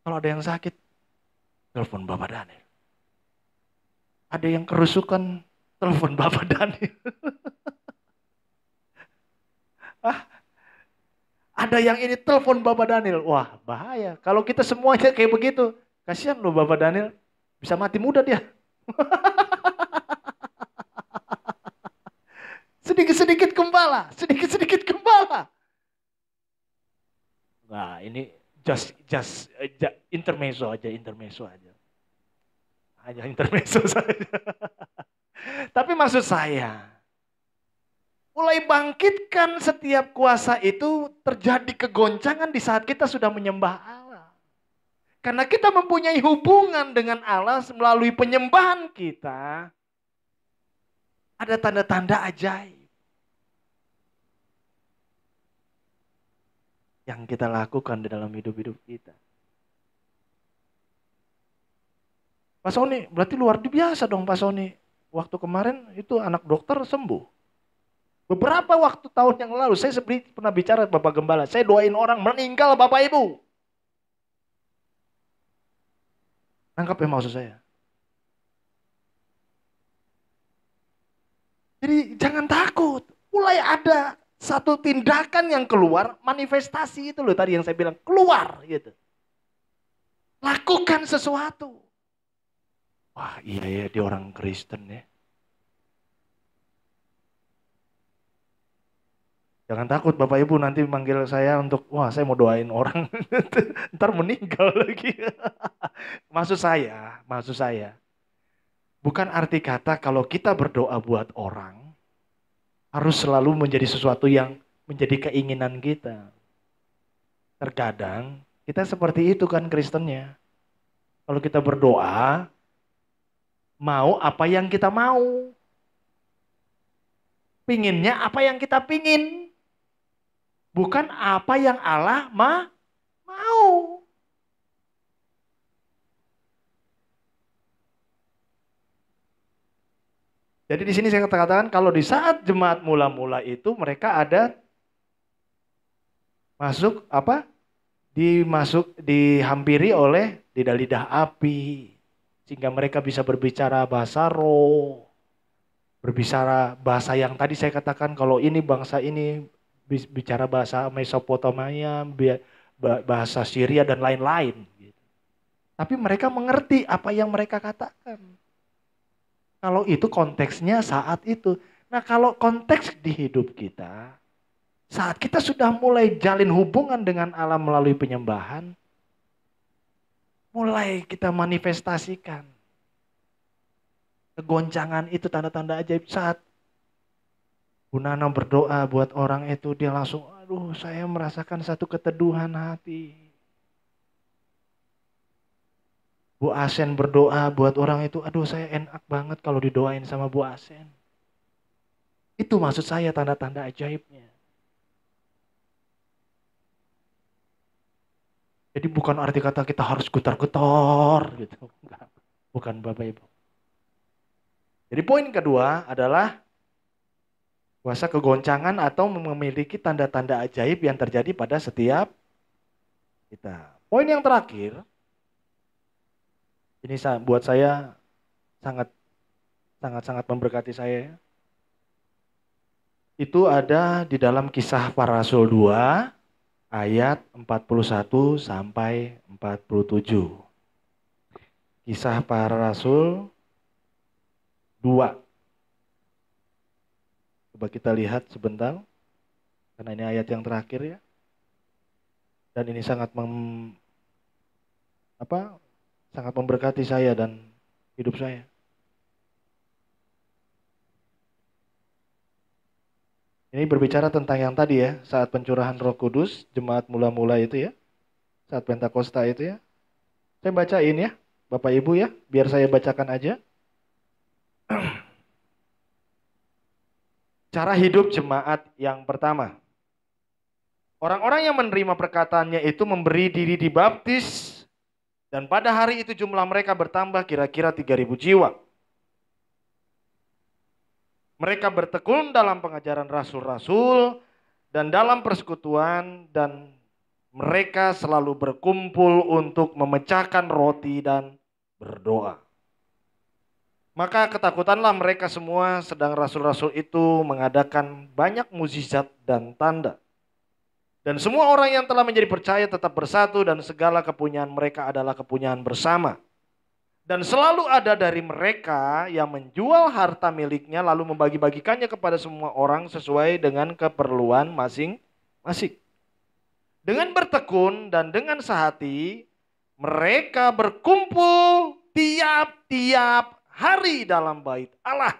kalau ada yang sakit, telepon Bapak Daniel. Ada yang kerusukan, telepon Bapak Daniel. Ada yang ini, telepon Bapak Daniel. Wah, bahaya. Kalau kita semuanya kayak begitu, kasihan loh Bapak Daniel. Bisa mati muda dia. Sedikit-sedikit gembala, sedikit-sedikit gembala. Nah, ini just intermezzo aja. Hanya intermezzo saja. Tapi maksud saya, mulai bangkitkan setiap kuasa itu terjadi kegoncangan di saat kita sudah menyembah Allah. Karena kita mempunyai hubungan dengan Allah melalui penyembahan kita. Ada tanda-tanda ajaib yang kita lakukan di dalam hidup-hidup kita. Pak Sony, berarti luar biasa dong Pak Sony. Waktu kemarin itu anak dokter sembuh. Beberapa waktu tahun yang lalu saya pernah bicara Bapak Gembala. Saya doain orang meninggal Bapak Ibu. Nangkap ya maksud saya. Jadi jangan takut. Mulai ada satu tindakan yang keluar, manifestasi itu loh tadi yang saya bilang, keluar gitu. Lakukan sesuatu. Wah iya ya, dia orang Kristen ya. Jangan takut Bapak Ibu nanti manggil saya untuk, wah saya mau doain orang, ntar meninggal lagi. Maksud saya, bukan arti kata kalau kita berdoa buat orang, harus selalu menjadi sesuatu yang menjadi keinginan kita. Terkadang kita seperti itu kan Kristennya. Kalau kita berdoa, mau apa yang kita mau. Pinginnya apa yang kita pingin. Bukan apa yang Allah mau. Jadi di sini saya katakan kalau di saat jemaat mula-mula itu mereka ada masuk apa? Dihampiri oleh lidah-lidah api sehingga mereka bisa berbicara bahasa roh. Berbicara bahasa yang tadi saya katakan kalau ini bangsa ini bicara bahasa Mesopotamia, bahasa Syria dan lain-lain. Tapi mereka mengerti apa yang mereka katakan. Kalau itu konteksnya saat itu. Nah kalau konteks di hidup kita, saat kita sudah mulai jalin hubungan dengan Allah melalui penyembahan, mulai kita manifestasikan. Kegoncangan itu tanda-tanda ajaib saat Bu Nana berdoa buat orang itu, dia langsung, aduh saya merasakan satu keteduhan hati. Bu Asen berdoa buat orang itu, aduh saya enak banget kalau didoain sama Bu Asen. Itu maksud saya tanda-tanda ajaibnya. Jadi bukan arti kata kita harus getar-getar gitu. Enggak. Bukan Bapak Ibu. Jadi poin kedua adalah kuasa kegoncangan atau memiliki tanda-tanda ajaib yang terjadi pada setiap kita. Poin yang terakhir, ini buat saya sangat memberkati saya. Itu ada di dalam Kisah Para Rasul 2 ayat 41 sampai 47. Kisah Para Rasul 2. Coba kita lihat sebentar. Karena ini ayat yang terakhir ya. Dan ini sangat memberkati saya dan hidup saya. Ini berbicara tentang yang tadi ya, saat pencurahan Roh Kudus, jemaat mula-mula itu ya, saat Pentakosta itu ya. Saya bacain ya, Bapak Ibu ya, biar saya bacakan aja. Cara hidup jemaat yang pertama. Orang-orang yang menerima perkataannya itu memberi diri dibaptis, dan pada hari itu jumlah mereka bertambah kira-kira 3.000 jiwa. Mereka bertekun dalam pengajaran rasul-rasul dan dalam persekutuan, dan mereka selalu berkumpul untuk memecahkan roti dan berdoa. Maka ketakutanlah mereka semua, sedang rasul-rasul itu mengadakan banyak mukjizat dan tanda. Dan semua orang yang telah menjadi percaya tetap bersatu, dan segala kepunyaan mereka adalah kepunyaan bersama. Dan selalu ada dari mereka yang menjual harta miliknya lalu membagi-bagikannya kepada semua orang sesuai dengan keperluan masing-masing. Dengan bertekun dan dengan sehati, mereka berkumpul tiap-tiap hari dalam bait Allah.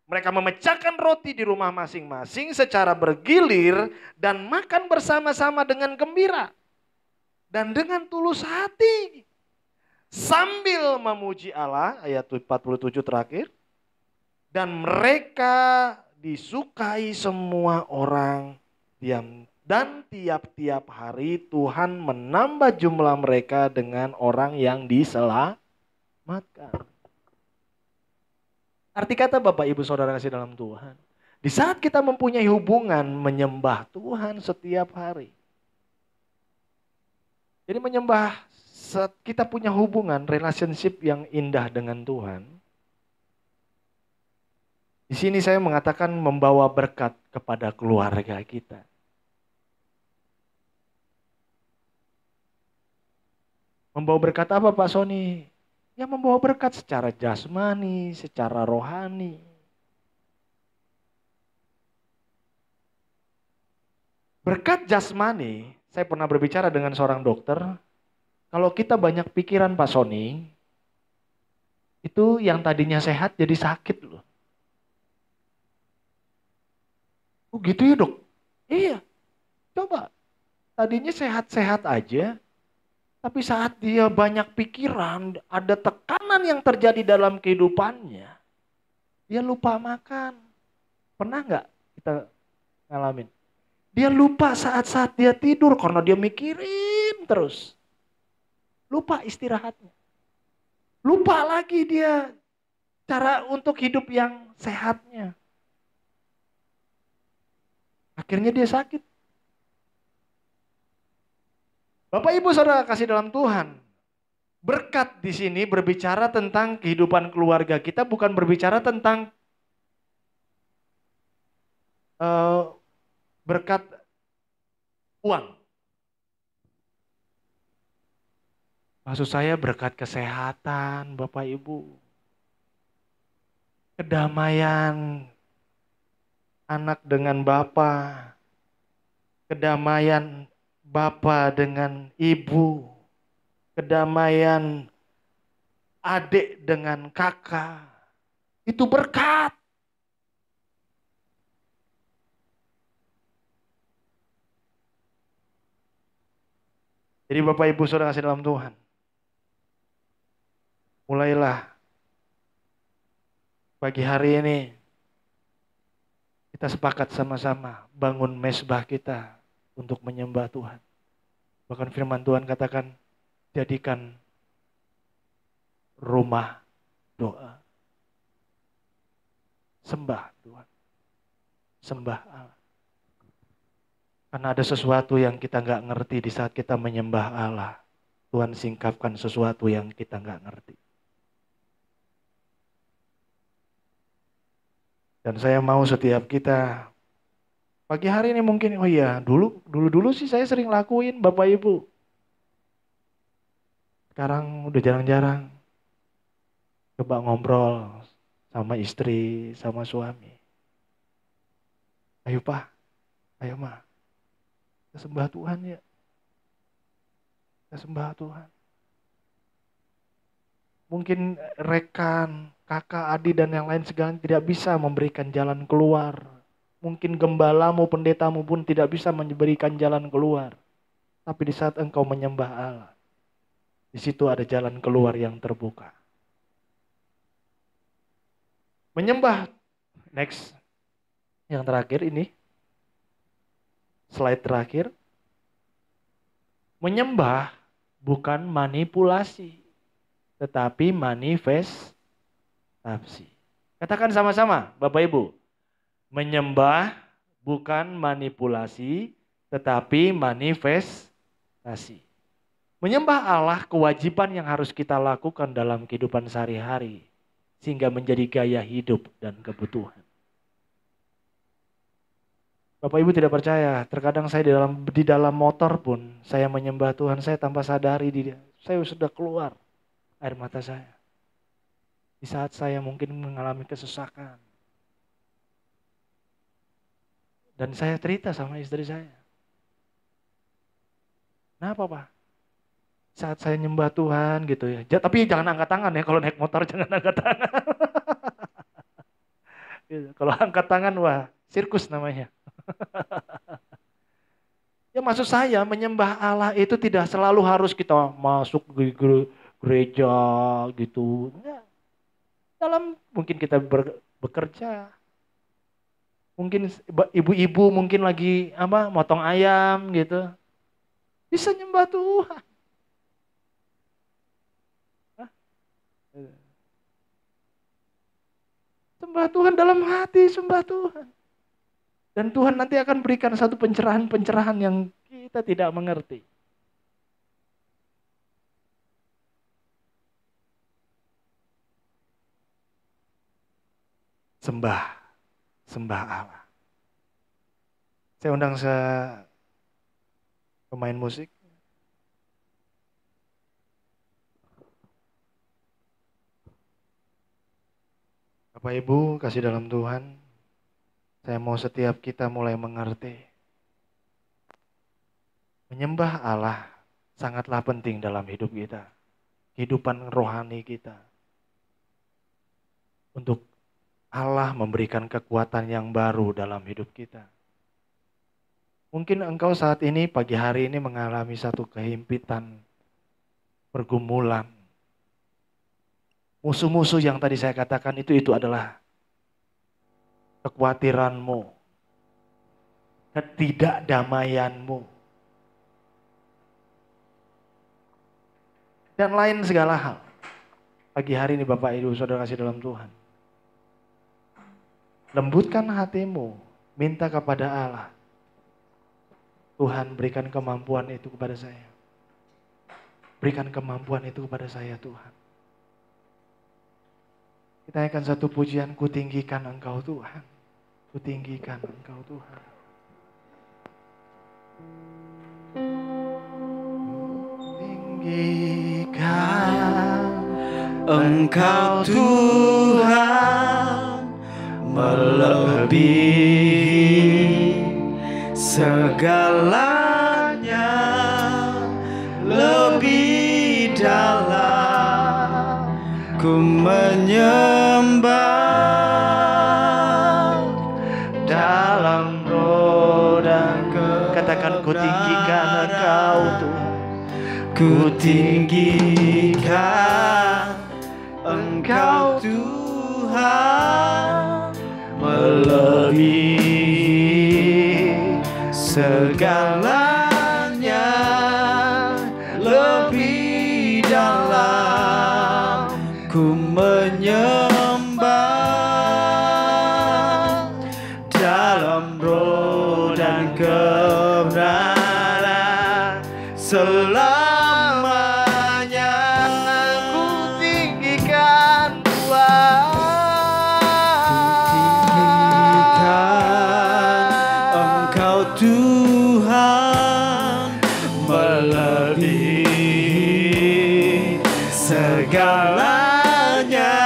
Mereka memecahkan roti di rumah masing-masing secara bergilir dan makan bersama-sama dengan gembira dan dengan tulus hati, sambil memuji Allah, ayat 47 terakhir. Dan mereka disukai semua orang, dan tiap-tiap hari Tuhan menambah jumlah mereka dengan orang yang diselamatkan. Arti kata Bapak Ibu Saudara kasih dalam Tuhan, di saat kita mempunyai hubungan menyembah Tuhan setiap hari. Jadi menyembah, saat kita punya hubungan, relationship yang indah dengan Tuhan. Di sini saya mengatakan membawa berkat kepada keluarga kita. Membawa berkat apa Pak Sony? Ya membawa berkat secara jasmani, secara rohani. Berkat jasmani, saya pernah berbicara dengan seorang dokter. Kalau kita banyak pikiran Pak Sony, itu yang tadinya sehat jadi sakit loh. Oh gitu ya dok? Iya, coba. Tadinya sehat-sehat aja, tapi saat dia banyak pikiran, ada tekanan yang terjadi dalam kehidupannya, dia lupa makan. Pernah nggak kita ngalamin? Dia lupa saat-saat dia tidur karena dia mikirin terus. Lupa istirahatnya. Lupa lagi dia cara untuk hidup yang sehatnya. Akhirnya dia sakit. Bapak Ibu Saudara kasih dalam Tuhan. Berkat di sini berbicara tentang kehidupan keluarga kita, bukan berbicara tentang eh, berkat uang. Maksud saya berkat kesehatan Bapak Ibu. Kedamaian anak dengan Bapa. Kedamaian Bapa dengan Ibu. Kedamaian adik dengan kakak. Itu berkat. Jadi Bapak Ibu Saudara kasih dalam Tuhan. Mulailah pagi hari ini kita sepakat sama-sama bangun mezbah kita untuk menyembah Tuhan. Bahkan firman Tuhan katakan, jadikan rumah doa. Sembah Tuhan. Sembah Allah. Karena ada sesuatu yang kita nggak ngerti di saat kita menyembah Allah. Tuhan singkapkan sesuatu yang kita nggak ngerti. Dan saya mau setiap kita pagi hari ini mungkin, oh iya, dulu sih saya sering lakuin Bapak Ibu. Sekarang udah jarang-jarang. Coba ngobrol sama istri, sama suami. Ayo Pak, ayo Ma, kita sembah Tuhan ya. Kita sembah Tuhan. Mungkin rekan, kakak, adik dan yang lain segala tidak bisa memberikan jalan keluar. Mungkin gembalamu, pendetamu pun tidak bisa memberikan jalan keluar. Tapi di saat engkau menyembah Allah, di situ ada jalan keluar yang terbuka. Menyembah, next, yang terakhir ini, slide terakhir. Menyembah bukan manipulasi, tetapi manifestasi. Katakan sama-sama, Bapak Ibu. Menyembah bukan manipulasi, tetapi manifestasi. Menyembah Allah kewajiban yang harus kita lakukan dalam kehidupan sehari-hari, sehingga menjadi gaya hidup dan kebutuhan. Bapak Ibu tidak percaya, terkadang saya di dalam motor pun saya menyembah Tuhan, saya tanpa sadari saya sudah keluar air mata saya. Di saat saya mungkin mengalami kesesakan. Dan saya cerita sama istri saya. Kenapa Pak? Saat saya nyembah Tuhan gitu ya. Tapi jangan angkat tangan ya, kalau naik motor jangan angkat tangan. Kalau angkat tangan wah sirkus namanya. Ya maksud saya menyembah Allah itu tidak selalu harus kita masuk gereja gitu. Enggak. Mungkin kita bekerja. Mungkin ibu-ibu mungkin lagi motong ayam gitu. Bisa nyembah Tuhan. Sembah Tuhan dalam hati, sembah Tuhan. Dan Tuhan nanti akan berikan satu pencerahan-pencerahan yang kita tidak mengerti. Sembah Allah. Saya undang pemain musik. Bapak Ibu kasih dalam Tuhan, saya mau setiap kita mulai mengerti. Menyembah Allah sangatlah penting dalam hidup kita. Kehidupan rohani kita. Untuk Allah memberikan kekuatan yang baru dalam hidup kita. Mungkin engkau saat ini pagi hari ini mengalami satu kehimpitan, pergumulan. Musuh-musuh yang tadi saya katakan itu adalah kekhawatiranmu, ketidakdamaianmu, dan lain segala hal. Pagi hari ini Bapak Ibu Saudara kasih dalam Tuhan, lembutkan hatimu, minta kepada Allah. Tuhan, berikan kemampuan itu kepada saya. Berikan kemampuan itu kepada saya Tuhan. Kita akan satu pujian, ku tinggikan Engkau Tuhan. Ku tinggikan Engkau Tuhan. Tinggikan Engkau Tuhan melebihi segalanya, lebih dalam ku menyembah dalam roh dan katakan ku tinggikan Engkau Tuhan. Ku tinggikan Engkau Tuhan melebihi segalanya, lebih dalam ku menyembah dalam roh dan kebenaran selamanya. Ku tinggikan Tuhan, Engkau Tuhan melebihi segalanya,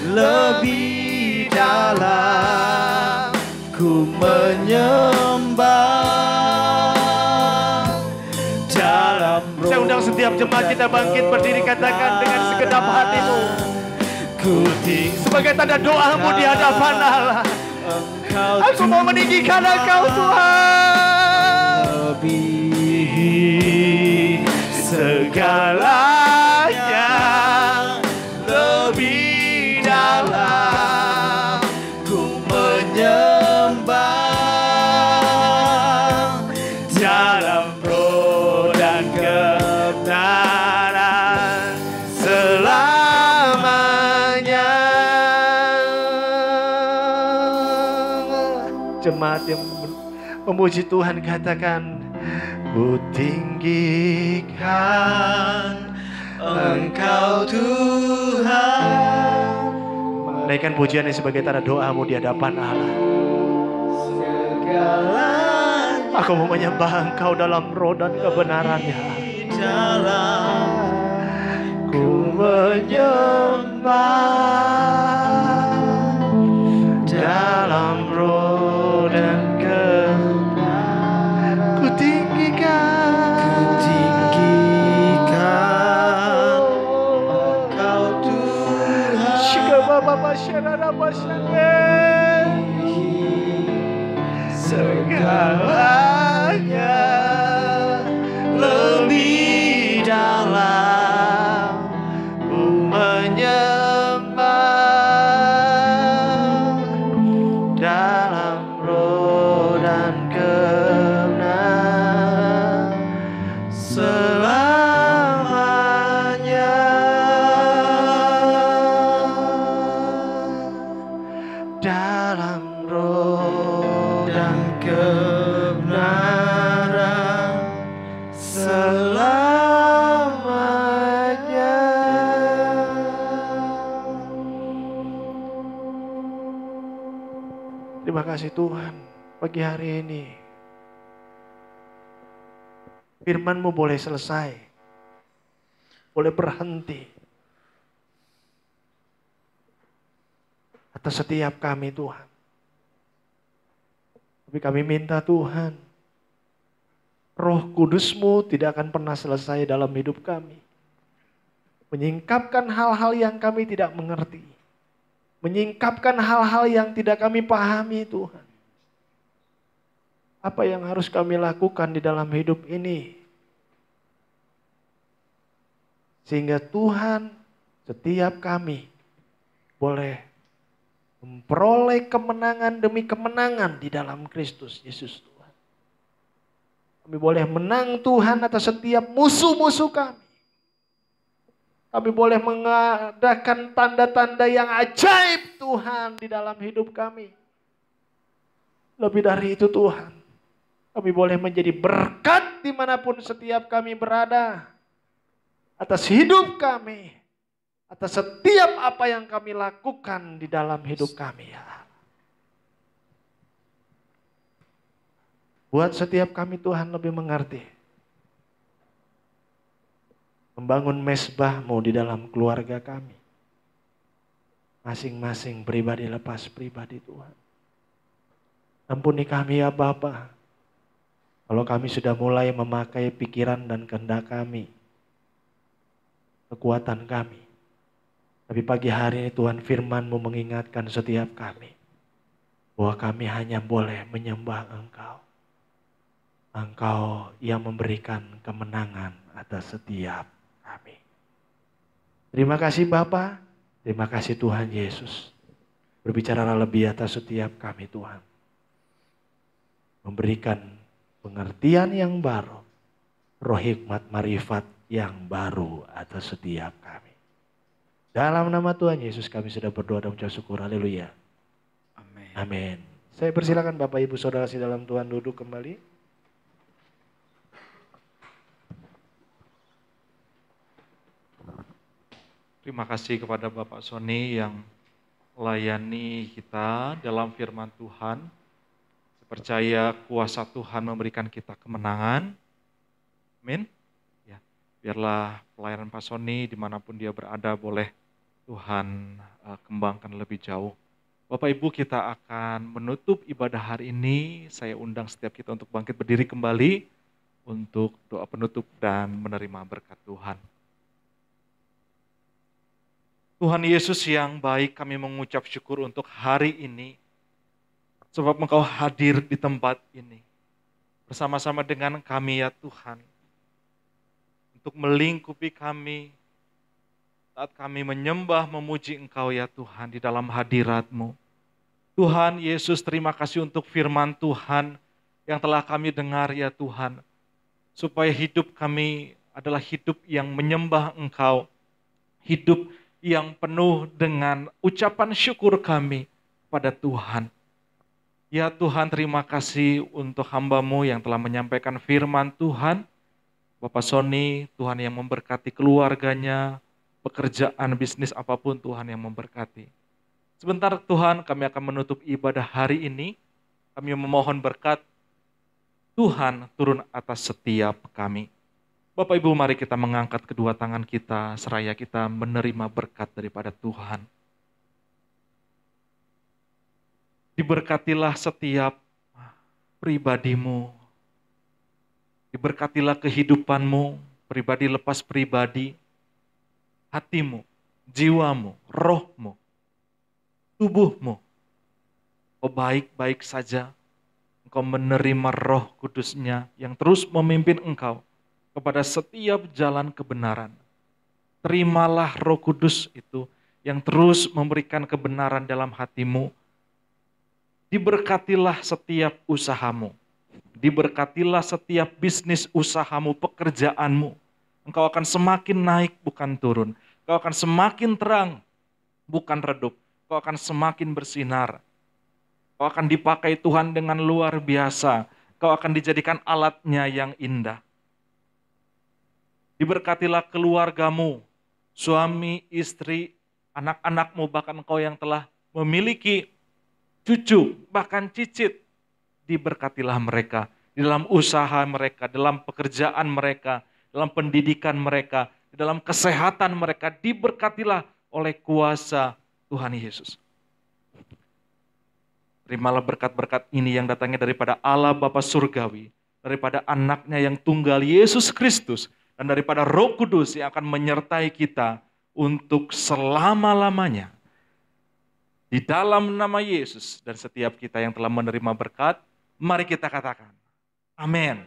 lebih dalam ku menyembah dalam roh. Saya undang setiap jemaat kita bangkit berdiri, katakan dengan segenap hatimu. Ku Sebagai tanda doamu di hadapan Allah. Aku mau meninggikan Engkau Tuhan. Lebihi segalanya, lebih dalam ku menyembah dalam roh dan kebenaran selamanya. Jemaat yang memuji Tuhan katakan, ku tinggikan Engkau Tuhan. naikkan pujian ini sebagai tanda doamu di hadapan Allah. Aku mau menyembah Engkau dalam roh dan kebenarannya. Ku menyembah Dalam roh dan kebenaran, ku tinggikan Engkau Tuhan. Segalanya, lebih dalam ku menyembah dalam roh dan kebenaran selamanya. dalam roh dan Kebenaran selamanya. Terima kasih Tuhan, pagi hari ini firman-Mu boleh selesai, boleh berhenti atas setiap kami Tuhan. Tapi kami minta Tuhan, Roh Kudus-Mu tidak akan pernah selesai dalam hidup kami. Menyingkapkan hal-hal yang kami tidak mengerti. Menyingkapkan hal-hal yang tidak kami pahami Tuhan. Apa yang harus kami lakukan di dalam hidup ini? Sehingga Tuhan setiap kami boleh memperoleh kemenangan demi kemenangan di dalam Kristus Yesus Tuhan. Kami boleh menang Tuhan atas setiap musuh-musuh kami. Kami boleh mengadakan tanda-tanda yang ajaib Tuhan di dalam hidup kami. Lebih dari itu Tuhan, kami boleh menjadi berkat dimanapun setiap kami berada. Atas hidup kami. Atas setiap apa yang kami lakukan di dalam hidup kami ya. Buat setiap kami Tuhan lebih mengerti. Membangun mesbah-Mu di dalam keluarga kami. Masing-masing pribadi lepas pribadi Tuhan. Ampuni kami ya Bapa. Kalau kami sudah mulai memakai pikiran dan kehendak kami. Kekuatan kami. Tapi pagi hari ini Tuhan firman-Mu mengingatkan setiap kami. Bahwa kami hanya boleh menyembah Engkau. Engkau yang memberikan kemenangan atas setiap kami. Terima kasih Bapa. Terima kasih Tuhan Yesus. Berbicaralah lebih atas setiap kami Tuhan. Memberikan pengertian yang baru. Roh hikmat marifat yang baru atas setiap kami. Dalam nama Tuhan Yesus kami sudah berdoa dan mengucap syukur. Haleluya. Amin. Amin. Saya persilakan Bapak Ibu Saudara di dalam Tuhan duduk kembali. Terima kasih kepada Bapak Sony yang melayani kita dalam firman Tuhan. Saya percaya kuasa Tuhan memberikan kita kemenangan. Amin. Ya, biarlah pelayanan Pak Sony dimanapun dia berada boleh Tuhan kembangkan lebih jauh. Bapak Ibu, kita akan menutup ibadah hari ini. Saya undang setiap kita untuk bangkit berdiri kembali untuk doa penutup dan menerima berkat Tuhan. Tuhan Yesus yang baik, kami mengucap syukur untuk hari ini. Sebab Engkau hadir di tempat ini. Bersama-sama dengan kami ya Tuhan. Untuk melingkupi kami. Saat kami menyembah, memuji Engkau ya Tuhan di dalam hadirat-Mu. Tuhan Yesus, terima kasih untuk firman Tuhan yang telah kami dengar ya Tuhan. Supaya hidup kami adalah hidup yang menyembah Engkau. Hidup yang penuh dengan ucapan syukur kami pada Tuhan. Ya Tuhan, terima kasih untuk hamba-Mu yang telah menyampaikan firman Tuhan. Bapak Sony, Tuhan yang memberkati keluarganya, pekerjaan, bisnis apapun Tuhan yang memberkati. Sebentar Tuhan, kami akan menutup ibadah hari ini. Kami memohon berkat Tuhan turun atas setiap kami. Bapak Ibu, mari kita mengangkat kedua tangan kita, seraya kita menerima berkat daripada Tuhan. Diberkatilah setiap pribadimu. Diberkatilah kehidupanmu, pribadi lepas pribadi, hatimu, jiwamu, rohmu, tubuhmu. Engkau baik-baik saja, engkau menerima Roh Kudus-Nya yang terus memimpin engkau kepada setiap jalan kebenaran. Terimalah Roh Kudus itu yang terus memberikan kebenaran dalam hatimu. Diberkatilah setiap usahamu. Diberkatilah setiap bisnis usahamu, pekerjaanmu. Engkau akan semakin naik, bukan turun. Engkau akan semakin terang, bukan redup. Engkau akan semakin bersinar. Engkau akan dipakai Tuhan dengan luar biasa. Engkau akan dijadikan alatnya yang indah. Diberkatilah keluargamu, suami, istri, anak-anakmu, bahkan engkau yang telah memiliki cucu, bahkan cicit. Diberkatilah mereka di dalam usaha mereka, dalam pekerjaan mereka, dalam pendidikan mereka, di dalam kesehatan mereka. Diberkatilah oleh kuasa Tuhan Yesus. Terimalah berkat-berkat ini yang datangnya daripada Allah Bapa Surgawi, daripada anaknya yang tunggal Yesus Kristus, dan daripada Roh Kudus yang akan menyertai kita untuk selama-lamanya. Di dalam nama Yesus, dan setiap kita yang telah menerima berkat, Mari kita katakan, amin.